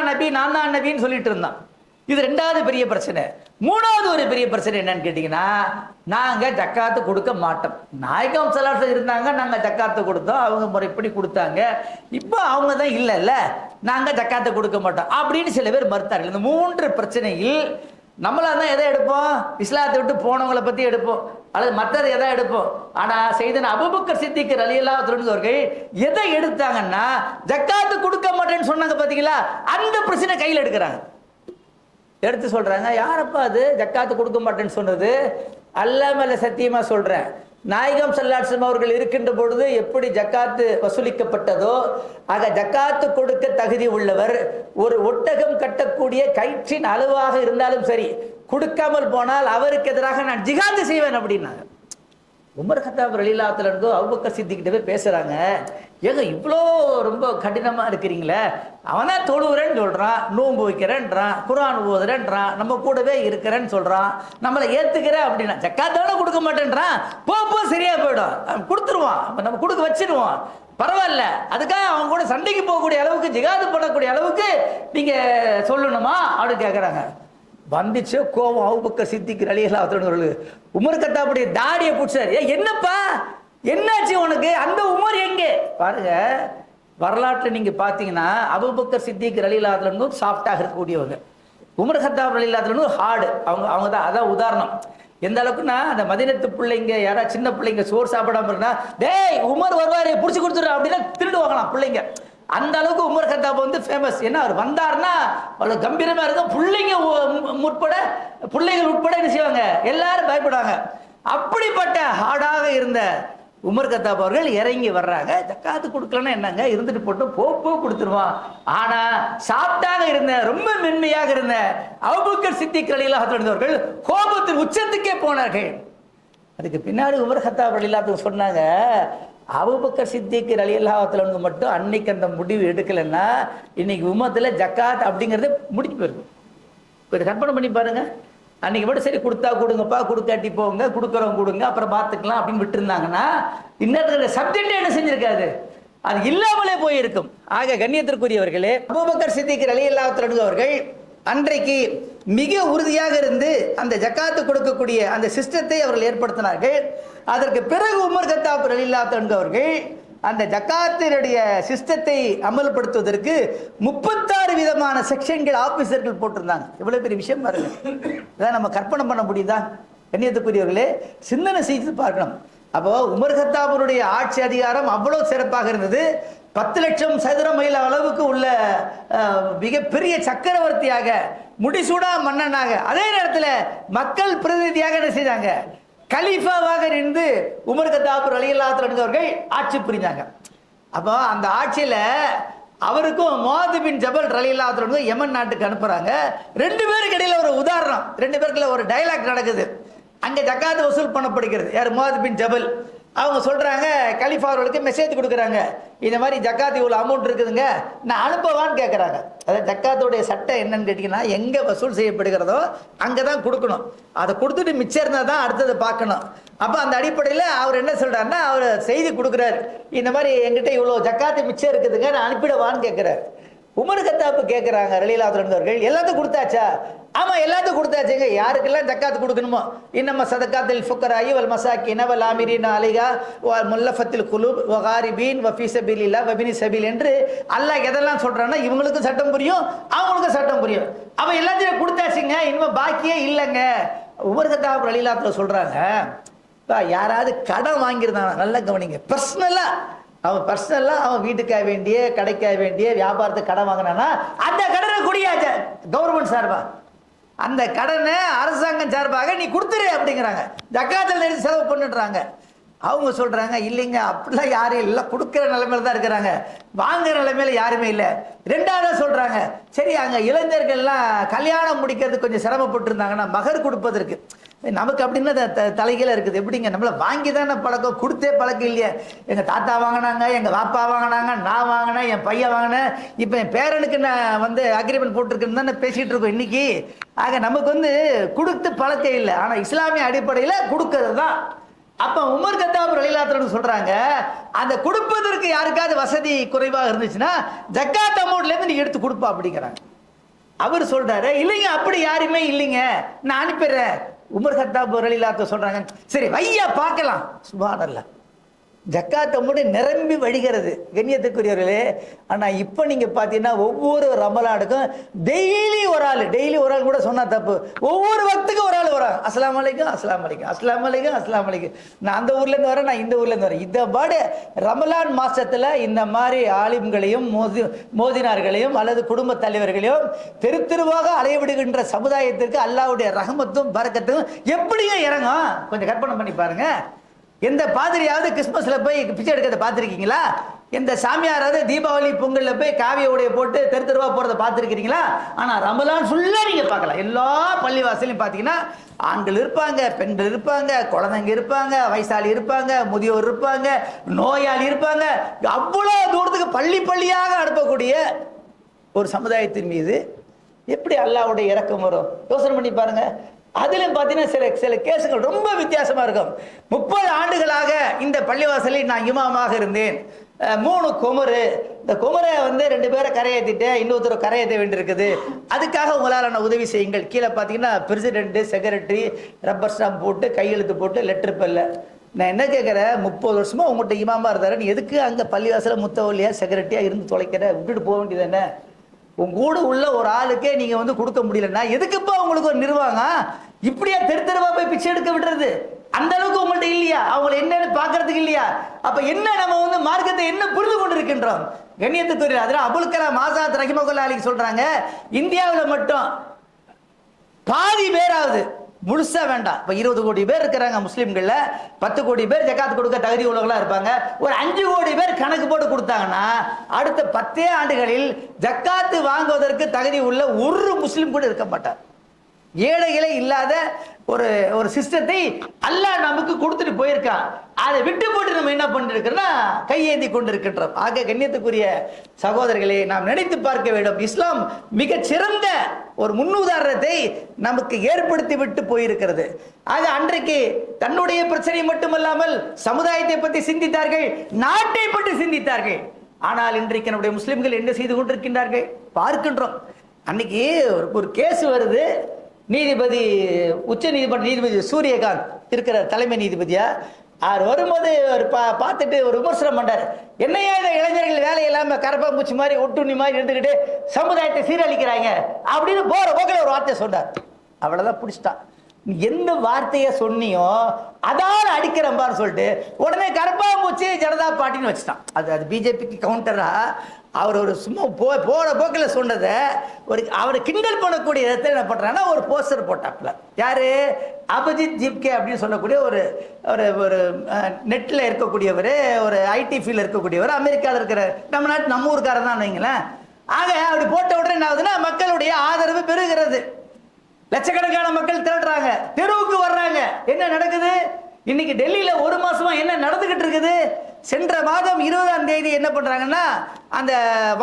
தான் நபின்னு சொல்லிட்டு இருந்தான். இது ரெண்டாவது பெரிய பிரச்சனை. மூணாவது ஒரு பெரிய பிரச்சனை என்னன்னு கேட்டீங்கன்னா, நாங்க ஜக்காத்து கொடுக்க மாட்டோம். நாயகம் ஸல்லல்லாஹு அலைஹி வஸல்லம் இருந்தாங்க, நாங்க ஜக்காத்து கொடுத்தோம், அவங்க முறைப்படி கொடுத்தாங்க, இப்போ அவங்க தான் இல்லைல்ல, நாங்க ஜக்காத்தை கொடுக்க மாட்டோம் அப்படின்னு சில பேர் மறுத்தார்கள். இந்த மூன்று பிரச்சனையில் நம்மளா தான் எதை எடுப்போம்? இஸ்லாத்தை விட்டு போனவங்களை பத்தி எடுப்போம், அல்லது மற்றது எதை எடுப்போம். ஆனா சையதுனா அபூபக்கர் சித்திக் ரலியல்லாஹு தஆலா அவர்கள் எதை எடுத்தாங்கன்னா, ஜக்காத்து கொடுக்க மாட்டேன்னு சொன்னாங்க பாத்தீங்களா, அந்த பிரச்சனை கையில் எடுக்கிறாங்க. எடுத்து சொல்றாங்க, யாரப்பா அது ஜக்காத்து கொடுக்க மாட்டேன்னு சொன்னது? அல்லாஹ் மேல சத்தியமா சொல்றேன், நாயகம் ஸல்லல்லாஹு அலைஹி வஸல்லம் அவர்கள் இருக்கின்ற பொழுது எப்படி ஜக்காத்து வசூலிக்கப்பட்டதோ, ஆக ஜக்காத்து கொடுக்க தகுதி உள்ளவர் ஒரு ஒட்டகம் கட்டக்கூடிய கயிற்றின் அளவாக இருந்தாலும் சரி, கொடுக்காமல் போனால் அவருக்கு எதிராக நான் ஜிஹாது செய்வேன் அப்படின்னாங்க. உமர் கத்தாப் ரலியல்லாஹு தஆலா அன்ஹு அபூபக்கர் சித்திக்கிட்ட போய் பேசுறாங்க, ஏங்க இவ்வளோ ரொம்ப கடினமா இருக்கிறீங்களே, அவன் தான் தொழுகிறேன்னு சொல்றான், நோன்பு வைக்கிறேன்றான், குர்ஆன் ஓதுறேன்றான், நம்ம கூடவே இருக்கிறேன்னு சொல்றான், நம்மளை ஏத்துக்கிறேன் அப்படின்னா ஜக்காத்தோட கொடுக்க மாட்டேன்றான், போ சரியா போயிடும், கொடுத்துருவான், நம்ம கொடுக்க வச்சிருவோம், பரவாயில்ல, அதுக்காக அவங்க கூட சண்டைக்கு போகக்கூடிய அளவுக்கு, ஜிகாது பண்ணக்கூடிய அளவுக்கு நீங்க சொல்லணுமா அப்படின்னு கேட்குறாங்க. வந்துச்சு கோவம் அபூபக்கர் சித்திக் ரலியல்லாஹு தஆலா அவர்கள். உமர் கத்தாப்புடைய தாடியை பிடிச்சார், என்னப்பா என்னாச்சு உனக்கு, அந்த உமர் எங்கே? பாருங்க, வரலாற்றில் நீங்க பாத்தீங்கன்னா அபூபக்கர் சித்திக் ரலியல்லாஹு தஆலா சாஃப்டாக இருக்கக்கூடியவங்க, உமர் கத்தாப் ரலியல்லாஹு தஆலா ஹார்டு. அவங்க தான், அதான் உதாரணம். எந்த அளவுக்குன்னா, அந்த மதீனத்து பிள்ளைங்க யாராவது சின்ன பிள்ளைங்க சோறு சாப்பிடாம இருந்தா, டேய் உமர் வருவாரு பிடிச்சி கொடுத்துரு அப்படின்னா திருடுவாங்களாம் பிள்ளைங்க. அந்த அளவுக்கு உமர் கத்தாப் வந்து ஃபேமஸ். ஏன்னா அவர் வந்தார்னா அவ்வளவு கம்பீரமா இருக்கும், பிள்ளைகள் உட்பட என்ன செய்வாங்க, எல்லாரும் பயப்படுவாங்க. அப்படிப்பட்ட ஹார்டாக இருந்த உமர் கத்தாப் அவர்கள் இறங்கி வர்றாங்க. ஜக்காத்து கொடுக்கலன்னா என்னங்க, இருந்துட்டு போட்டு போ கொடுத்துருவான். ஆனா சாப்பிட்டாக இருந்த, ரொம்ப மென்மையாக இருந்த அபூபக்கர் சித்திக் ரலியல்லாஹு தஆலா அவர்கள் கோபத்தின் உச்சத்துக்கே போனார்கள். அதுக்கு பின்னாடி உமர் கத்தாப் ரலியல்லாஹு தஆலா சொன்னாங்க, அபூபக்கர் சித்திக் ரலியல்லாஹு தஆலா மட்டும் அன்னைக்கு அந்த முடிவு எடுக்கலைன்னா இன்னைக்கு உம்மத்துல ஜக்காத் அப்படிங்கறது முடிஞ்சு போயிருக்கும். இதை கற்பனை பண்ணி பாருங்க, அன்னைக்கு மட்டும் சரி கொடுத்தா கொடுங்கப்பா, கொடுக்காட்டி போங்க, கொடுக்குறவங்க கொடுங்க, அப்புறம் பார்த்துக்கலாம் அப்படின்னு விட்டு இருந்தாங்கன்னா இன்னொரு சப்ஜெக்டே என்ன செஞ்சிருக்காது, அது இல்லாமலே போயிருக்கும். ஆக கண்ணியத்திற்குரியவர்களே, அபூபக்கர் சித்திக் ரலியல்லாஹு தஆலா அவர்கள் அன்றைக்கு மிக உறுதியாக இருந்து அந்த ஜக்காத்து கொடுக்கக்கூடிய அந்த சிஸ்டத்தை அவர்கள் ஏற்படுத்தினார்கள். அதற்கு பிறகு உமர் கத்தாப் ரலியல்லாஹு தஆலா அவர்கள் அந்த ஜக்காத்தினுடைய சிஸ்டத்தை அமல்படுத்துவதற்கு 36 விதமான செக்ஷன்கள் ஆபீசர்கள் போட்டிருந்தாங்க. எவ்வளவு பெரிய விஷயம் பாருங்க. இதான் நம்ம கற்பனை பண்ண முடியுதா? கண்ணியத்துக்குரியவர்களே, சிந்தனை செய்து பார்க்கணும். அப்போ உமர் கத்தாபுடைய ஆட்சி அதிகாரம் அவ்வளவு சிறப்பாக இருந்தது. 10 லட்சம் சதுர மைல் அளவுக்கு உள்ள மிகப்பெரிய சக்கரவர்த்தியாக, முடிசூடா மன்னனாக, அதே நேரத்தில் மக்கள் பிரதிநிதியாக என்ன செய்தாங்க, கலீஃபாவாக இருந்து உமர் கத்தாப் ரலியல்லாஹு தஆலா அவர்கள் ஆட்சி புரிஞ்சாங்க. அப்போ அந்த ஆட்சியில அவருக்கும் முஆத் பின் ஜபல் ரலியல்லாஹு தஆலா யமன் நாட்டுக்கு அனுப்புறாங்க. 2 பேருக்கு இடையில ஒரு உதாரணம், 2 பேருக்குள்ள ஒரு டயலாக் நடக்குது. அங்க ஜக்காத் வசூல் பண்ணப்படுகிறது. யார்? முஆத் பின் ஜபல். அவங்க சொல்றாங்க, கலிஃபா அவர்களுக்கு மெசேஜ் கொடுக்குறாங்க, இந்த மாதிரி ஜக்காத் இவ்வளோ அமௌண்ட் இருக்குதுங்க, நான் அனுப்பவான்னு கேட்குறாங்க. அதாவது ஜக்காத்துடைய சட்டம் என்னன்னு கேட்டிங்கன்னா, எங்கே வசூல் செய்யப்படுகிறதோ அங்கே தான் கொடுக்கணும். அதை கொடுத்துட்டு மிச்சம் இருந்தால் தான் அடுத்ததை பார்க்கணும். அப்போ அந்த அடிப்படையில் அவர் என்ன சொல்கிறாருன்னா, அவர் செய்தி கொடுக்குறாரு, இந்த மாதிரி எங்கிட்ட இவ்வளோ ஜக்காத்து மிச்சம் இருக்குதுங்க, நான் அனுப்பிடவான்னு கேட்குறாரு. உமர் கத்தாப்பு கேட்குறாங்க ரலியல்லாஹு அன்ஹு அவர்கள், எல்லாத்துக்கும் கொடுத்தாச்சா? ஆமாம், எல்லாத்துக்கும் கொடுத்தாச்சுங்க. யாருக்கெல்லாம் ஜக்காத்து கொடுக்கணுமோ, இன்னம சதகாத்தில் ஃபுக்கராயி வல் மசாக்கின வல் ஆமிரீன அலைஹா வ முல்லஃபத்தில் குலூப் வ காரிபீன் வ ஃபீ சபீலில்லாஹ் வ பினி சபீல் என்று அல்லாஹ் எதெல்லாம் சொல்கிறான்னா, இவங்களுக்கும் சட்டம் புரியும், அவங்களுக்கும் சட்டம் புரியும். அப்போ எல்லாத்தையும் கொடுத்தாச்சுங்க, இனிமேல் பாக்கியே இல்லைங்க. உமர் கத்தாப் ரலியல்லாஹு அன்ஹு சொல்கிறாங்க, யாராவது கடன் வாங்கியிருந்தாங்க, நல்லா கவனிங்க, பர்சனலாக அவன் வீட்டுக்காக வேண்டிய, கடைக்காக வேண்டிய, வியாபாரத்துக்கு கடன் வாங்கினானா அந்த கடனை குடியாச்ச கவர்மெண்ட் சார்பா, அந்த கடனை அரசாங்கம் சார்பாக நீ கொடுத்துரு அப்படிங்கிறாங்க. ஜக்காத்தில் செலவு பண்ணிடுறாங்க. அவங்க சொல்றாங்க, இல்லைங்க அப்படிலாம் யாரும் இல்லை, கொடுக்குற நிலைமையில தான் இருக்கிறாங்க, வாங்குற நிலைமையில யாருமே இல்லை. ரெண்டாவது சொல்றாங்க, சரி அங்கே இளைஞர்கள்லாம் கல்யாணம் முடிக்கிறது கொஞ்சம் சிரமப்பட்டு இருந்தாங்கன்னா மகர் கொடுப்பதற்கு நமக்கு அப்படின்னு தலைகீழ இருக்குது. எப்படிங்க, நம்மள வாங்கி தானே பழக்கம், கொடுத்தே பழக்கம் இல்லையே. எங்கள் தாத்தா வாங்கினாங்க, எங்கள் பாப்பா வாங்கினாங்க, நான் வாங்கினேன், என் பையன் வாங்கினேன், இப்போ என் பேரனுக்கு நான் அக்ரிமெண்ட் போட்டிருக்கேன்னு தானே பேசிகிட்டு இருக்கோம் இன்னைக்கு. ஆக நமக்கு கொடுத்து பழக்கம் இல்லை. ஆனால் இஸ்லாமிய அடிப்படையில் கொடுக்கறது தான். அப்போ உமர் கத்தாப் ரலியல்லாஹு அன்ஹு சொல்கிறாங்க, அந்த கொடுப்பதற்கு யாருக்காவது வசதி குறைவாக இருந்துச்சுன்னா ஜக்காத் அமௌண்ட்லேருந்து நீ எடுத்து கொடுப்பா அப்படிங்கிறாங்க. அவர் சொல்கிறாரு, இல்லைங்க அப்படி யாருமே இல்லைங்க, நான் அனுப்பிடுறேன். உமர் கத்தாப் ரலியல்லாஹு அன்ஹு சொல்றாங்க, சரி வையா பார்க்கலாம். சுப்ஹானல்லாஹ், ஜக்காத் அமௌண்ட் நிரம்பி வழிகிறது கண்ணியத்துக்குரியவர்களே. ஆனால் இப்போ நீங்கள் பார்த்தீங்கன்னா ஒவ்வொரு ரமலானுக்கும் டெய்லி ஒரு ஆள் கூட சொன்னால் தப்பு, ஒவ்வொரு வக்துக்கும் ஒரு ஆள் வராங்க, அஸ்ஸலாமு அலைக்கும் அஸ்ஸலாமு அலைக்கும் அஸ்ஸலாமு அலைக்கும் அஸ்ஸலாமு அலைக்கும், நான் அந்த ஊர்லேருந்து வரேன், நான் இந்த ஊர்லேருந்து வரேன். இந்த பாடு ரமலான் மாதத்தில் இந்த மாதிரி ஆலிம்களையும் மோதினார்களையும் அல்லது குடும்ப தலைவர்களையும் தெரு தெருவாக அலையவிடுகின்ற சமுதாயத்திற்கு அல்லாஹ்வுடைய ரஹமத்தும் பரக்கத்தும் எப்படியும் இறங்கும். கொஞ்சம் கற்பனை பண்ணி பாருங்க. எந்த பாதிரியாவது கிறிஸ்மஸ்ல போய் பிச்சை எடுக்கிறத பார்த்துருக்கீங்களா? எந்த சாமியாராவது தீபாவளி பொங்கல்ல போய் காவிய உடைய போட்டு தெரு தெருவா போறதை பார்த்துருக்கிறீங்களா? ஆனால் ரமலான் ஃபுல்லா நீங்க பார்க்கலாம். எல்லா பள்ளிவாசலையும் பார்த்தீங்கன்னா ஆண்கள் இருப்பாங்க, பெண்கள் இருப்பாங்க, குழந்தைங்க இருப்பாங்க, வயசாளி இருப்பாங்க, முதியோர் இருப்பாங்க, நோயாளி இருப்பாங்க. அவ்வளோ தூரத்துக்கு பள்ளியாக அனுப்பக்கூடிய ஒரு சமுதாயத்தின் மீது எப்படி அல்லாஹ்வுடைய இரக்கம் வரும்? யோசனை பண்ணி பாருங்க. அதிலும் பார்த்தீங்கன்னா சில கேஸுகள் ரொம்ப வித்தியாசமாக இருக்கும். 30 ஆண்டுகளாக இந்த பள்ளிவாசலில் நான் இமாமாக இருந்தேன். 3 குமரு, இந்த குமரை 2 பேரை கரையேற்றிட்டேன், இன்னொருத்தர் கரையேற்ற வேண்டியிருக்குது, அதுக்காக உங்களால் நான் உதவி செய்யுங்கள். கீழே பார்த்தீங்கன்னா பிரசிடென்ட்டு, செக்ரட்டரி ரப்பர் ஸ்டாம்ப் போட்டு கையெழுத்து போட்டு லெட்டர் பெல்ல. நான் என்ன கேட்குறேன், 30 வருஷமாக உங்கள்கிட்ட இமாமா இருந்தாரு, நீ எதுக்கு அங்கே பள்ளிவாசல முத்தவல்லியா செக்ரட்டரியாக இருந்து தொலைக்கிற? விட்டுட்டு போக வேண்டியது என்ன? உங்க கூட உள்ள ஒரு ஆளுக்கே நீங்க கொடுக்க முடியலன்னா எதுக்குப்பா உங்களுக்கு ஒரு நிர்வாகம்? இப்படியா தெரு தெருவா போய் பிச்சை எடுக்க விடுறது? அந்த அளவுக்கு உங்கள்ட்ட இல்லையா? அவங்களை என்னன்னு பாக்குறதுக்கு இல்லையா? அப்ப என்ன நம்ம மார்க்கத்தை என்ன புரிந்து கொண்டு இருக்கின்றோம்? கண்ணியத்துக்குரிய அதெல்லாம் அபுல் கலாம் ஆசாத் ரஹிமஹுல்லாஹி அலைஹி சொல்றாங்க, இந்தியாவில் மட்டும் பாதி பேராவது, முழுசா வேண்டாம், இப்போ 20 கோடி பேர் இருக்கிறாங்க முஸ்லீம்கள்ல, 10 கோடி பேர் ஜக்காத் கொடுக்க தகுதி உள்ளவங்களா இருப்பாங்க, ஒரு 5 கோடி பேர் கணக்கு போட்டு கொடுத்தாங்கன்னா அடுத்த 10 ஆண்டுகளில் ஜக்காத்து வாங்குவதற்கு தகுதி உள்ள ஒரு முஸ்லீம் கூட இருக்க மாட்டார். ஏழைகளே இல்லாத ஒரு சிஸ்டத்தை அல்லாஹ் நமக்கு கொடுத்துட்டு போயிருக்கான். அதை விட்டு போட்டு நம்ம என்ன பண்ணிருக்கிறோம்னா கையேந்தி கொண்டிருக்கின்றோம். ஆக கண்ணியத்துக்குரிய சகோதரர்களே, நாம் நினைத்து பார்க்க வேண்டும். இஸ்லாம் மிகச் சிறந்த ஒரு முன்னுதாரணத்தை நமக்கு ஏற்படுத்தி விட்டு போயிருக்கிறது. ஆக அன்றைக்கு தன்னுடைய பிரச்சனை மட்டுமல்லாமல் சமுதாயத்தை பற்றி சிந்தித்தார்கள், நாட்டை பற்றி சிந்தித்தார்கள். ஆனால் இன்றைக்கு நம்முடைய முஸ்லிம்கள் என்ன செய்து கொண்டிருக்கின்றார்கள் பார்க்கின்றோம். அன்னைக்கு ஒரு கேஸ் வருது, நீதிபதி உச்ச நீதிமன்ற நீதிபதி சூரியகாந்த் இருக்கிற தலைமை நீதிபதியா, அவர் வரும்போது ஒரு பார்த்துட்டு ஒரு விமர்சனம் பண்ணார். என்னையா இந்த இளைஞர்கள் வேலை இல்லாம கரப்பாம்பூச்சி மாதிரி ஒட்டுண்ணி மாதிரி இருந்துக்கிட்டு சமுதாயத்தை சீரழிக்கிறாங்க அப்படின்னு போற போக்கில் ஒரு வார்த்தை சொன்னார். அவ்வளவுதான் பிடிச்சிட்டான். எந்த வார்த்தையை சொன்னியோ அதால அடிக்கிறம்பான்னு சொல்லிட்டு உடனே கரப்பாம்பூச்சி ஜனதா பார்ட்டின்னு வச்சுட்டான். அது பிஜேபிக்கு கவுண்டரா அவர் ஒரு சும்மா போற போக்கில் சொன்னதை அவரை கிண்டல் பண்ணக்கூடிய இடத்துல என்ன பண்றாங்கன்னா ஒரு போஸ்டர் போட்டாப்ல. யாரு? அபிஜித் ஜிப்கே அப்படின்னு சொல்லக்கூடிய ஒரு ஒரு நெட்ல இருக்கக்கூடியவர், ஒரு ஐடி ஃபீல்ட்ல இருக்கக்கூடியவர், அமெரிக்காவில் இருக்கிற நம்ம நாட்டு நம்ம ஊருக்காரர் தான் வைங்களேன். ஆக அப்படி போட்ட உடனே என்ன ஆகுதுன்னா மக்களுடைய ஆதரவு பெறுகிறது. லட்சக்கணக்கான மக்கள் திரட்டுறாங்க, தெருவுக்கு வர்றாங்க. என்ன நடக்குது? இன்னைக்கு டெல்லியில் ஒரு மாசமா என்ன நடந்துகிட்டு இருக்குது? சென்ற மாதம் 20ஆம் தேதி என்ன பண்றாங்கன்னா, அந்த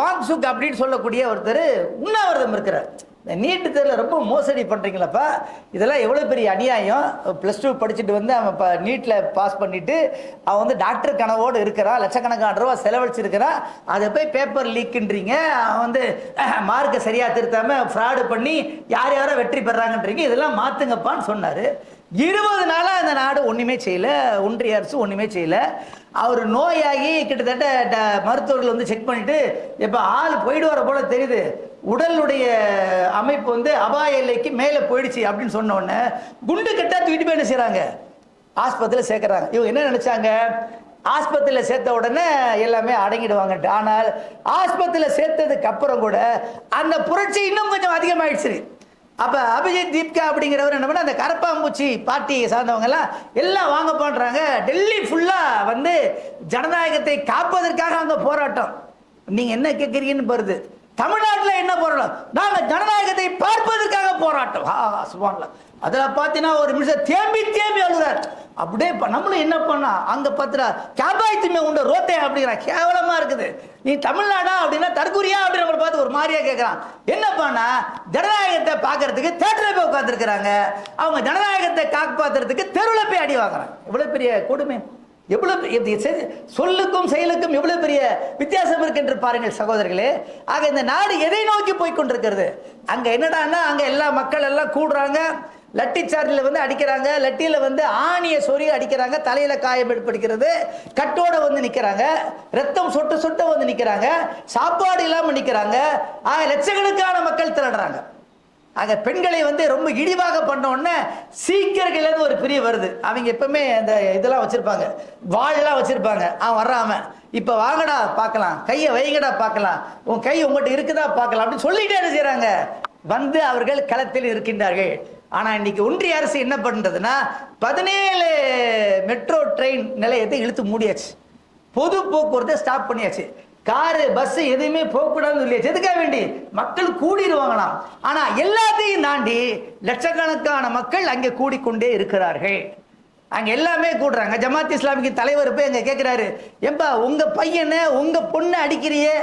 வாங்சுக் அப்படின்னு சொல்லக்கூடிய ஒருத்தர் உண்ணாவிரதம் இருக்கிறார். இந்த நீட்டு தேர்வில் ரொம்ப மோசடி பண்ணுறீங்களப்பா, இதெல்லாம் எவ்வளோ பெரிய அநியாயம். +2 படிச்சுட்டு வந்து அவன் இப்போ நீட்டில் பாஸ் பண்ணிவிட்டு அவன் வந்து டாக்டர் கனவோடு இருக்கிறான், லட்சக்கணக்கான ரூபா செலவழிச்சிருக்கிறான். அதை போய் பேப்பர் லீக்குன்றீங்க, அவன் வந்து மார்க்கை சரியாக திருத்தாமல் ஃப்ராடு பண்ணி யார் யாரோ வெற்றி பெறாங்கன்றீங்க. இதெல்லாம் மாற்றுங்கப்பான்னு சொன்னார். 20 நாளாக இந்த நாடு ஒன்றுமே செய்யல, ஒன்றிய அரசு ஒன்றுமே செய்யல. அவர் நோயாகி கிட்டத்தட்ட மருத்துவர்கள் வந்து செக் பண்ணிட்டு இப்போ ஆள் போயிடுவார போல தெரியுது, உடலுடைய அமைப்பு வந்து அபாய எல்லைக்கு மேலே போயிடுச்சு அப்படின்னு சொன்ன உடனே குண்டு கட்டா தூக்கிட்டு போய் என்ன செய்கிறாங்க, ஆஸ்பத்திரியில் சேர்க்குறாங்க. இவங்க என்ன நினச்சாங்க, ஆஸ்பத்திரியில் சேர்த்த உடனே எல்லாமே அடங்கிடுவாங்கன்ட்டு. ஆனால் ஆஸ்பத்திரியில் சேர்த்ததுக்கு அப்புறம் கூட அந்த புரட்சி இன்னும் கொஞ்சம் அதிகமாகிடுச்சு. அப்போ அபிஜித் தீப்கா அப்படிங்கிறவர் என்ன பண்ண, அந்த கரப்பாம்பூச்சி பார்ட்டியை சார்ந்தவங்க எல்லாம் வாங்க பண்ணுறாங்க. டெல்லி ஃபுல்லாக வந்து ஜனநாயகத்தை காப்பதற்காக அங்கே போராட்டம். நீங்கள் என்ன கேட்குறீங்கன்னு வருது. தமிழ்நாட்டில் என்ன போராட்டம்? நாங்கள் ஜனநாயகத்தை பார்ப்பதற்காக போராட்டம். சுபான்லாம் அதில் பார்த்தீங்கன்னா ஒரு நிமிஷம் தேம்பி தேம்பி அழுகிறார். அப்படியே நம்மளும் என்ன பண்ணா அங்கே பார்த்துடா கேபாய்த்துமே உண்ட ரோத்தே அப்படிங்கிறா, கேவலமாக இருக்குது. நீ தமிழ்நாடா அப்படின்னா தற்கூரியா அப்படின்னு நம்மளை பார்த்து ஒரு மாதிரியா கேட்குறான். என்னப்பான்னா ஜனநாயகத்தை பார்க்கறதுக்கு தேட்டரில் போய் உட்காந்துருக்குறாங்க, அவங்க ஜனநாயகத்தை காப்பாற்றுறதுக்கு தெருவில் போய் அடி வாங்குறாங்க. எவ்வளோ பெரிய கொடுமை, எவ்வளவு சொல்லுக்கும் செயலுக்கும் எவ்வளவு பெரிய வித்தியாசம் இருக்கு என்று பாருங்கள் சகோதரர்களே. ஆக இந்த நாடு எதை நோக்கி போய் கொண்டிருக்கிறது? அங்க என்னடான்னா அங்க எல்லா மக்கள் எல்லாம் கூடுறாங்க, லட்டி சார்ஜில் வந்து அடிக்கிறாங்க, லட்டியில் வந்து ஆணியை சொறி அடிக்கிறாங்க, தலையில காயம் ஏற்படுகிறது, கட்டோட வந்து நிற்கிறாங்க, ரத்தம் சொட்டு சொட்டு வந்து நிற்கிறாங்க, சாப்பாடு இல்லாமல் நிற்கிறாங்க. லட்சக்கணக்கான மக்கள் திரடுறாங்க. ஆக பெண்களை வந்து ரொம்ப இழிவாக பண்ண உடனே சீக்கிரர்கள் ஒரு பிரிவு வருது. அவங்க எப்பவுமே அந்த இதெல்லாம் வச்சிருப்பாங்க, வாழெல்லாம் வச்சிருப்பாங்க. அவன் வர்றாம இப்ப வாங்கடா பார்க்கலாம், கையை வைங்கடா பார்க்கலாம், உன் கை உங்கள்கிட்ட இருக்குதா பார்க்கலாம் அப்படின்னு சொல்லிட்டே என்ன செய்யறாங்க, வந்து அவர்கள் களத்தில் இருக்கின்றார்கள். ஆனா இன்னைக்கு ஒன்றிய அரசு என்ன பண்றதுன்னா 17 மெட்ரோ ட்ரெயின் நிலையத்தை இழுத்து மூடியாச்சு, பொது போக்குவரத்தை ஸ்டாப் பண்ணியாச்சு, காரு பஸ் எதுவுமே போகக்கூடாதுன்னு இல்லையா? எதுக்காக வேண்டி மக்கள் கூடிடுவாங்களாம். ஆனா எல்லாத்தையும் தாண்டி லட்சக்கணக்கான மக்கள் அங்கே கூடிக்கொண்டே இருக்கிறார்கள். அங்க எல்லாமே கூடுறாங்க. ஜமாத் இஸ்லாமிக்கு தலைவர் போய் அங்க கேட்கிறாரு, ஏம்பா உங்க பையனை உங்க பொண்ணை அடிக்கிறியே,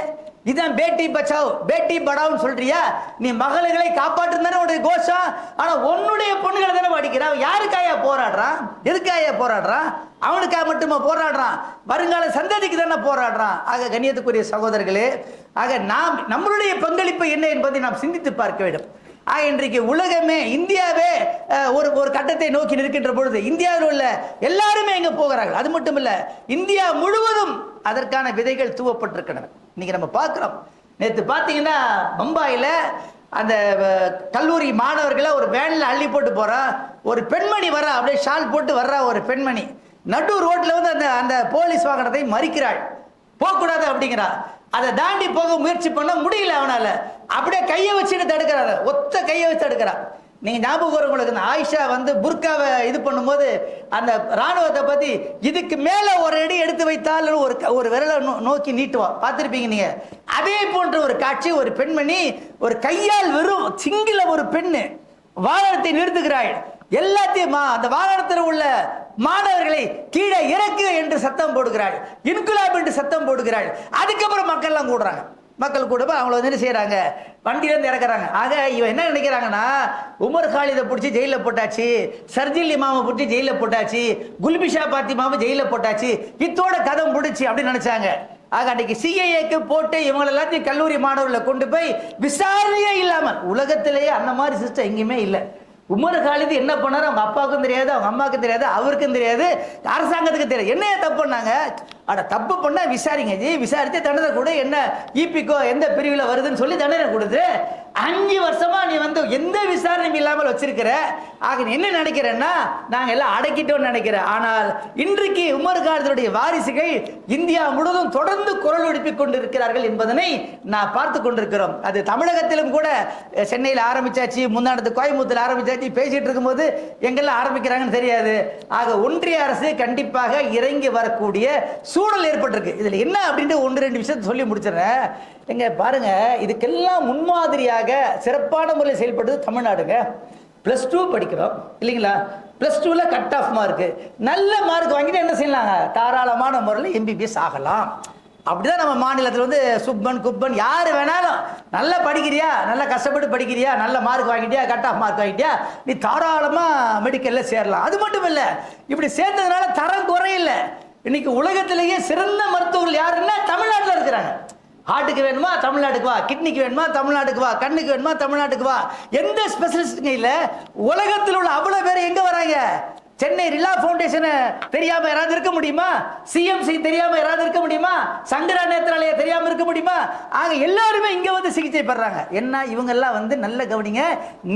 இதான் பேட்டி பச்சாவ் பேட்டி படாவுன்னு சொல்றியா? நீ மகளிர்களை காப்பாற்று தானே உடைய கோஷம், ஆனா உன்னுடைய பொண்ணுகளை தானே அடிக்கிறான். யாருக்காயா போராடுறான்? எதுக்காயா போராடுறான்? அவனுக்காக மட்டுமா போராடுறான்? வருங்கால சந்ததிக்கு தானே போராடுறான். ஆக கண்ணியத்துக்குரிய சகோதரர்களே, ஆக நாம் நம்மளுடைய பங்களிப்பு என்ன என்பதை நாம் சிந்தித்து பார்க்க வேண்டும். இன்றைக்கு உலகமே இந்தியாவே ஒரு கட்டத்தை நோக்கி நிற்கின்ற பொழுது இந்தியாவில் உள்ள எல்லாருமே எங்க போகிறார்கள். அது மட்டும் இல்ல, இந்தியா முழுவதும் அதற்கான விதைகள் தூவப்பட்டிருக்கின்றன. இன்னைக்கு நம்ம பார்க்கிறோம். நேற்று பார்த்தீங்கன்னா பம்பாயில அந்த கல்லூரி மாணவர்களை ஒரு வேன்ல அள்ளி போட்டு போறா, ஒரு பெண்மணி வர்றா, அப்படியே ஷால் போட்டு வர்றா ஒரு பெண்மணி, நடு ரோட்ல வந்து அந்த அந்த போலீஸ் வாகனத்தை மறிக்கிறாள், போகக்கூடாது அப்படிங்கிறா. அதை தாண்டி போக முயற்சி பண்ண முடியல அவனால, அப்படியே கையை வச்சுட்டு தடுக்கிறாரு, ஒத்த கையை வச்சு தடுக்கிறான். நீங்க ஞாபகம் உங்களுக்கு இந்த ஆயிஷா வந்து புர்காவை இது பண்ணும்போது அந்த ராணுவத்தை பத்தி இதுக்கு மேல ஒரு அடி எடுத்து வைத்தால் ஒரு விரலை நோக்கி நீட்டுவான், பார்த்திருப்பீங்க நீங்க. அதே போன்ற ஒரு காட்சி, ஒரு பெண்மணி ஒரு கையால் வெறும் சிங்கில ஒரு பெண்ணு வாகனத்தை நிறுத்துகிறாள், எல்லாத்தையும் அந்த வாகனத்தில் உள்ள மாணவர்களை கீழே இறக்கு என்று சத்தம் போடுகிறாள், இன்குலாப் என்று சத்தம் போடுகிறாள். அதுக்கப்புறம் மக்கள் எல்லாம் கூடுறாங்க. மக்கள் கூட அவங்கள வந்து என்ன செய்யறாங்க, வண்டியிலேருந்து இறக்குறாங்க. ஆக இவன் என்ன நினைக்கிறாங்கன்னா, உமர் காலிதை பிடிச்சி ஜெயிலில் போட்டாச்சு, சர்ஜில் இமாமை பிடிச்சி ஜெயிலில் போட்டாச்சு, குல்பிஷா பாத்திமாவை ஜெயிலில் போட்டாச்சு, இத்தோட கதம் பிடிச்சி அப்படின்னு நினைச்சாங்க. ஆக அன்னைக்கு சிஐஏக்கு போட்டு இவங்க எல்லாத்தையும் கல்லூரி மாணவர்களை கொண்டு போய் விசாரணையே இல்லாமல், உலகத்திலேயே அந்த மாதிரி சிஸ்டம் எங்கேயுமே இல்லை. உமர் காலிது என்ன பண்ணாரு அவங்க அப்பாவுக்கும் தெரியாது, அவங்க அம்மாவுக்கும் தெரியாது, அவருக்கும் தெரியாது, அரசாங்கத்துக்கு தெரியாது. என்ன தப்பு பண்ணாங்க? அட தப்பு பண்ணா விசாரிங்க ஜி, விசாரித்து தண்டனை கூட என்ன இபிக்கோ எந்த பிரிவில் வருதுன்னு சொல்லி தண்டனை கொடுத்து 5 வருஷமா நீ வந்து எந்த விசாரணையும் இல்லாமல் வச்சிருக்கிற. ஆக நீ என்ன நினைக்கிறேன்னா, நாங்கள் எல்லாம் அடக்கிட்டோம்னு நினைக்கிறேன். ஆனால் இன்றைக்கு உமர் காலிதுடைய வாரிசுகள் இந்தியா முழுவதும் தொடர்ந்து குரல் எழுப்பிக் கொண்டிருக்கிறார்கள் என்பதனை நான் பார்த்து கொண்டிருக்கிறோம். அது தமிழகத்திலும் கூட சென்னையில் ஆரம்பிச்சாச்சு, முந்தானத்து கோயம்புத்தூர் ஆரம்பிச்சாச்சு, பேசிட்டு இருக்கும்போது எங்கெல்லாம் ஆரம்பிக்கிறாங்கன்னு தெரியாது. ஆக ஒன்றிய அரசு கண்டிப்பாக இறங்கி வரக்கூடிய சூழல் ஏற்பட்டிருக்கு. இதுல என்ன அப்படின்ட்டு 1-2 விஷயத்தை சொல்லி முடிச்சிடறேன். எங்க பாருங்க, இதுக்கெல்லாம் முன்மாதிரியாக சிறப்பான முறையில் செயல்பட்டது தமிழ்நாடுங்க. +2 படிக்கிறோம் இல்லைங்களா? +2ல கட் ஆஃப் மார்க்கு, நல்ல மார்க் வாங்கிட்டு என்ன செய்யலாங்க? தாராளமான முறையில் MBBS ஆகலாம். அப்படிதான் நம்ம மாநிலத்தில் வந்து சுப்பன் குப்பன் யார் வேணாலும் நல்லா படிக்கிறியா, நல்லா கஷ்டப்பட்டு படிக்கிறியா, நல்ல மார்க் வாங்கிட்டியா, கட் ஆஃப் மார்க் வாங்கிட்டியா, நீ தாராளமாக மெடிக்கலில் சேரலாம். அது மட்டும் இல்லை, இப்படி சேர்ந்ததுனால தரம் குறையில்லை. இன்னைக்கு உலகத்திலேயே சிறந்த மருத்துவர்கள் யாருன்னா தமிழ்நாட்டில் இருக்கிறாங்க. ஹார்ட்டுக்கு வேணுமா தமிழ்நாட்டுக்கு வா, கிட்னிக்கு வேணுமா தமிழ்நாட்டுக்கு வா, கண்ணுக்கு வேணுமா தமிழ்நாட்டுக்கு வா. எந்த ஸ்பெஷலிஸ்ட்டுங்க இல்லை. உலகத்தில் உள்ள அவ்வளோ பேர் எங்கே வராங்க? சென்னை ரிலா ஃபவுண்டேஷன் தெரியாம யாராவது இருக்க முடியுமா? சிஎம்சி தெரியாம யாராவது இருக்க முடியுமா? சங்கரா நேத்ராலயா தெரியாம இருக்க முடியுமா? ஆக எல்லாருமே இங்க வந்து சிகிச்சை பெறாங்க. என்ன இவங்க எல்லாம் வந்து நல்ல கவனிங்க,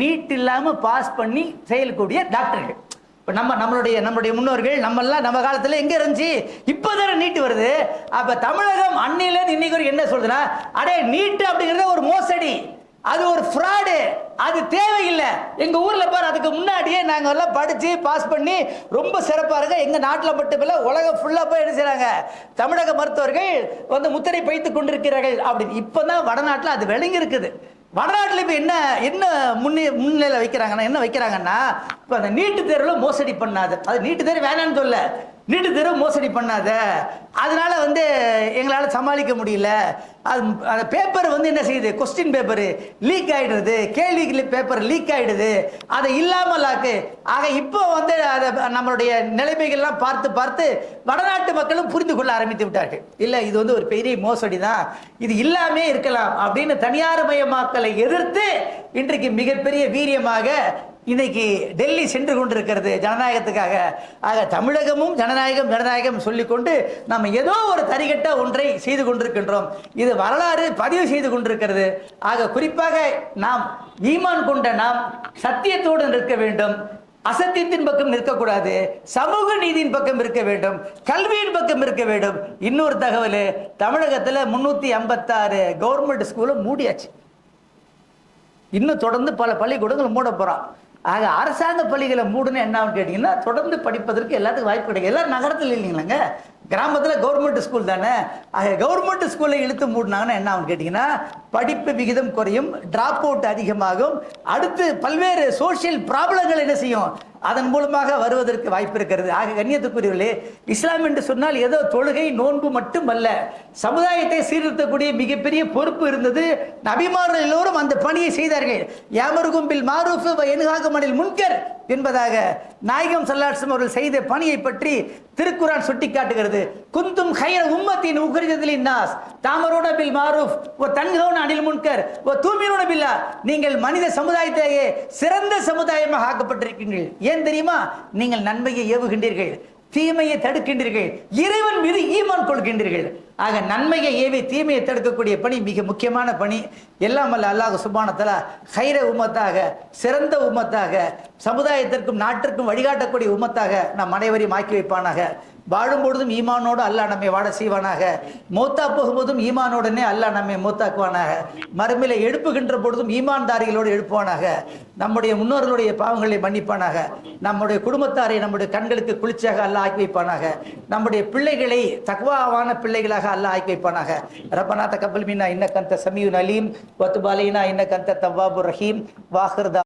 நீட் இல்லாம பாஸ் பண்ணி செயல்கூடிய டாக்டர்கள். இப்போ நம்மளுடைய முன்னோர்கள் நம்மெல்லாம் நம்ம காலத்தில் எங்கே இருந்துச்சு? இப்போ தானே நீட்டு வருது. அப்போ தமிழகம் அன்னையிலேருந்து இன்னைக்கு ஒரு என்ன சொல்றதுன்னா, அடே நீட்டு அப்படிங்கிறத ஒரு மோசடி, அது ஒரு ஃப்ராடு, அது தேவையில்லை. எங்க ஊர்ல பாரு, அதுக்கு முன்னாடியே நாங்க எல்லாம் படிச்சு பாஸ் பண்ணி ரொம்ப சிறப்பா இருக்க. எங்க நாட்டில் மட்டும் இல்ல, உலகம் ஃபுல்லா போய் என்ன செய்றாங்க? தமிழக மருத்துவர்கள் வந்து முத்திரை பைத்துக் கொண்டிருக்கிறார்கள் அப்படின்னு. இப்பதான் வடநாட்டில் அது விளங்கி இருக்குது. வடநாட்டில் இப்போ என்ன முன்னிலையில் வைக்கிறாங்கன்னா, என்ன வைக்கிறாங்கன்னா, இப்போ அந்த நீட்டு தேர்வில் மோசடி பண்ணாது. அது நீட்டு தேர்வு வேணான்னு சொல்ல, நீட்டு தேர்வு மோசடி பண்ணாத, அதனால வந்து எங்களால் சமாளிக்க முடியல. அந்த பேப்பர் வந்து என்ன செய்யுது? கொஸ்டின் பேப்பர் லீக் ஆயிடுறது, கேள்வி பேப்பர் லீக் ஆயிடுது, அதை இல்லாமல் ஆக்கு. ஆக இப்போ வந்து அதை நம்மளுடைய நிலைமைகள்லாம் பார்த்து பார்த்து வடநாட்டு மக்களும் புரிந்து கொள்ள ஆரம்பித்து விட்டார்கள். இல்லை, இது வந்து ஒரு பெரிய மோசடி தான், இது இல்லாமே இருக்கலாம் அப்படின்னு தனியார் மயமாக்கலை எதிர்த்து இன்றைக்கு மிகப்பெரிய வீரியமாக இன்னைக்கு டெல்லி சென்று கொண்டிருக்கிறது ஜனநாயகத்துக்காக. ஆக தமிழகமும் ஜனநாயகம் சொல்லிக்கொண்டு நம்ம ஏதோ ஒரு தரிகட்ட ஒன்றை செய்து கொண்டிருக்கின்றோம். இது வரலாறு பதிவு செய்து கொண்டிருக்கிறது. ஆக குறிப்பாக நாம் ஈமான் கொண்ட நாம் சத்தியத்தோடு நிற்க வேண்டும், அசத்தியத்தின் பக்கம் நிற்கக்கூடாது, சமூக நீதியின் பக்கம் இருக்க வேண்டும், கல்வியின் பக்கம் இருக்க வேண்டும். இன்னொரு தகவல், தமிழகத்தில் 356 கவர்மெண்ட் ஸ்கூலை மூடியாச்சு. இன்னும் தொடர்ந்து பல பள்ளிக்கூடங்கள் மூட போறான். ஆக அரசாங்க பள்ளிகளை மூடுன்னு என்ன கேட்டீங்கன்னா, தொடர்ந்து படிப்பதற்கு எல்லாத்துக்கும் வாய்ப்பு கிடைக்கும். எல்லாரும் நகரத்தில் இல்லைங்களாங்க, கிராமத்தில் கவர்மெண்ட் ஸ்கூல் தானே. ஆக கவர்மெண்ட் ஸ்கூலை இழுத்து மூடினாங்கன்னா என்ன ஆகும் கேட்டீங்கன்னா, படிப்பு விகிதம் குறையும், டிராப் அவுட் அதிகமாகும், அடுத்து பல்வேறு சோசியல் ப்ராப்ளங்கள் என்ன செய்யும், அதன் மூலமாக வருவதற்கு வாய்ப்பு இருக்கிறது. ஆக கண்ணியத்துக்குரியவர்களே, இஸ்லாம் என்று சொன்னால் ஏதோ தொழுகை நோன்பு மட்டும் அல்ல, சமுதாயத்தை சீர்திருத்தக்கூடிய மிகப்பெரிய பொறுப்பு இருந்தது. நபிமார்கள் எல்லோரும் அந்த பணியை செய்தார்கள். யாமருகும் பில் மாரூஃப் வ யன்ஹாகும் அனில் முன்கர் என்பதாக நாயகம் ஸல்லல்லாஹு அலைஹி வஸல்லம் அவர்கள் செய்த பணியை பற்றி திருக்குர்ஆன் சுட்டிக்காட்டுகிறது. குந்தும் கைர உம்மத்தின் உக்ரிஜத் லின்னாஸ் தாமரூன பில் மாரூஃப் வ தன்ஹவுன அனில் முன்கர் வ தூமினூன பில்லாஹ். நீங்கள் மனித சமுதாயத்திலேயே சிறந்த சமுதாயமாக ஆக்கப்பட்டிருக்கிறீர்கள். ஏன் தெரியுமா? நீங்கள் நன்மையை ஏவுகின்றீர்கள், தீமையை தடுக்கின்றீர்கள், இறைவன் மீது ஈமான் கொள்கின்றீர்கள். ஆக நன்மையை ஏவி தீமையை தடுக்கக்கூடிய பணி மிக முக்கியமான பணி. எல்லாம் அல்ல அல்லாஹ் சுப்ஹானஹு வ தஆலா கைர உம்மத்தாக, சிறந்த உம்மத்தாக, சமுதாயத்திற்கும் நாட்டிற்கும் வழிகாட்டக்கூடிய உம்மத்தாக நம் அனைவரையும் ஆக்கி வைப்பானாக. வாழும் பொழுதும் ஈமானோடு அல்லாஹ் நம்மை வாழ செய்வானாக. மௌத்தா போகும்போதும் ஈமானோடனே அல்லாஹ் நம்மை மௌத்தாக்குவானாக. மறுமையில எழுப்புகின்ற பொழுதும் ஈமான்தாரிகளோடு எழுப்புவானாக. நம்முடைய முன்னோர்களுடைய பாவங்களை மன்னிப்பானாக. நம்முடைய குடும்பத்தாரை நம்முடைய கண்களுக்கு குளிர்ச்சியாக அல்லாஹ் ஆக்கி வைப்பானாக. நம்முடைய பிள்ளைகளை தக்வாவான பிள்ளைகளாக அல்லாஹ் ஆக்கி வைப்பானாக. ரப்பனா தகப்பல் மின்னா இன்னக அன்த சமீஉல் அலீம் வ துப் அலைனா இன்னக அன்த தவ்வாபுர் ரஹீம். வாஹிர்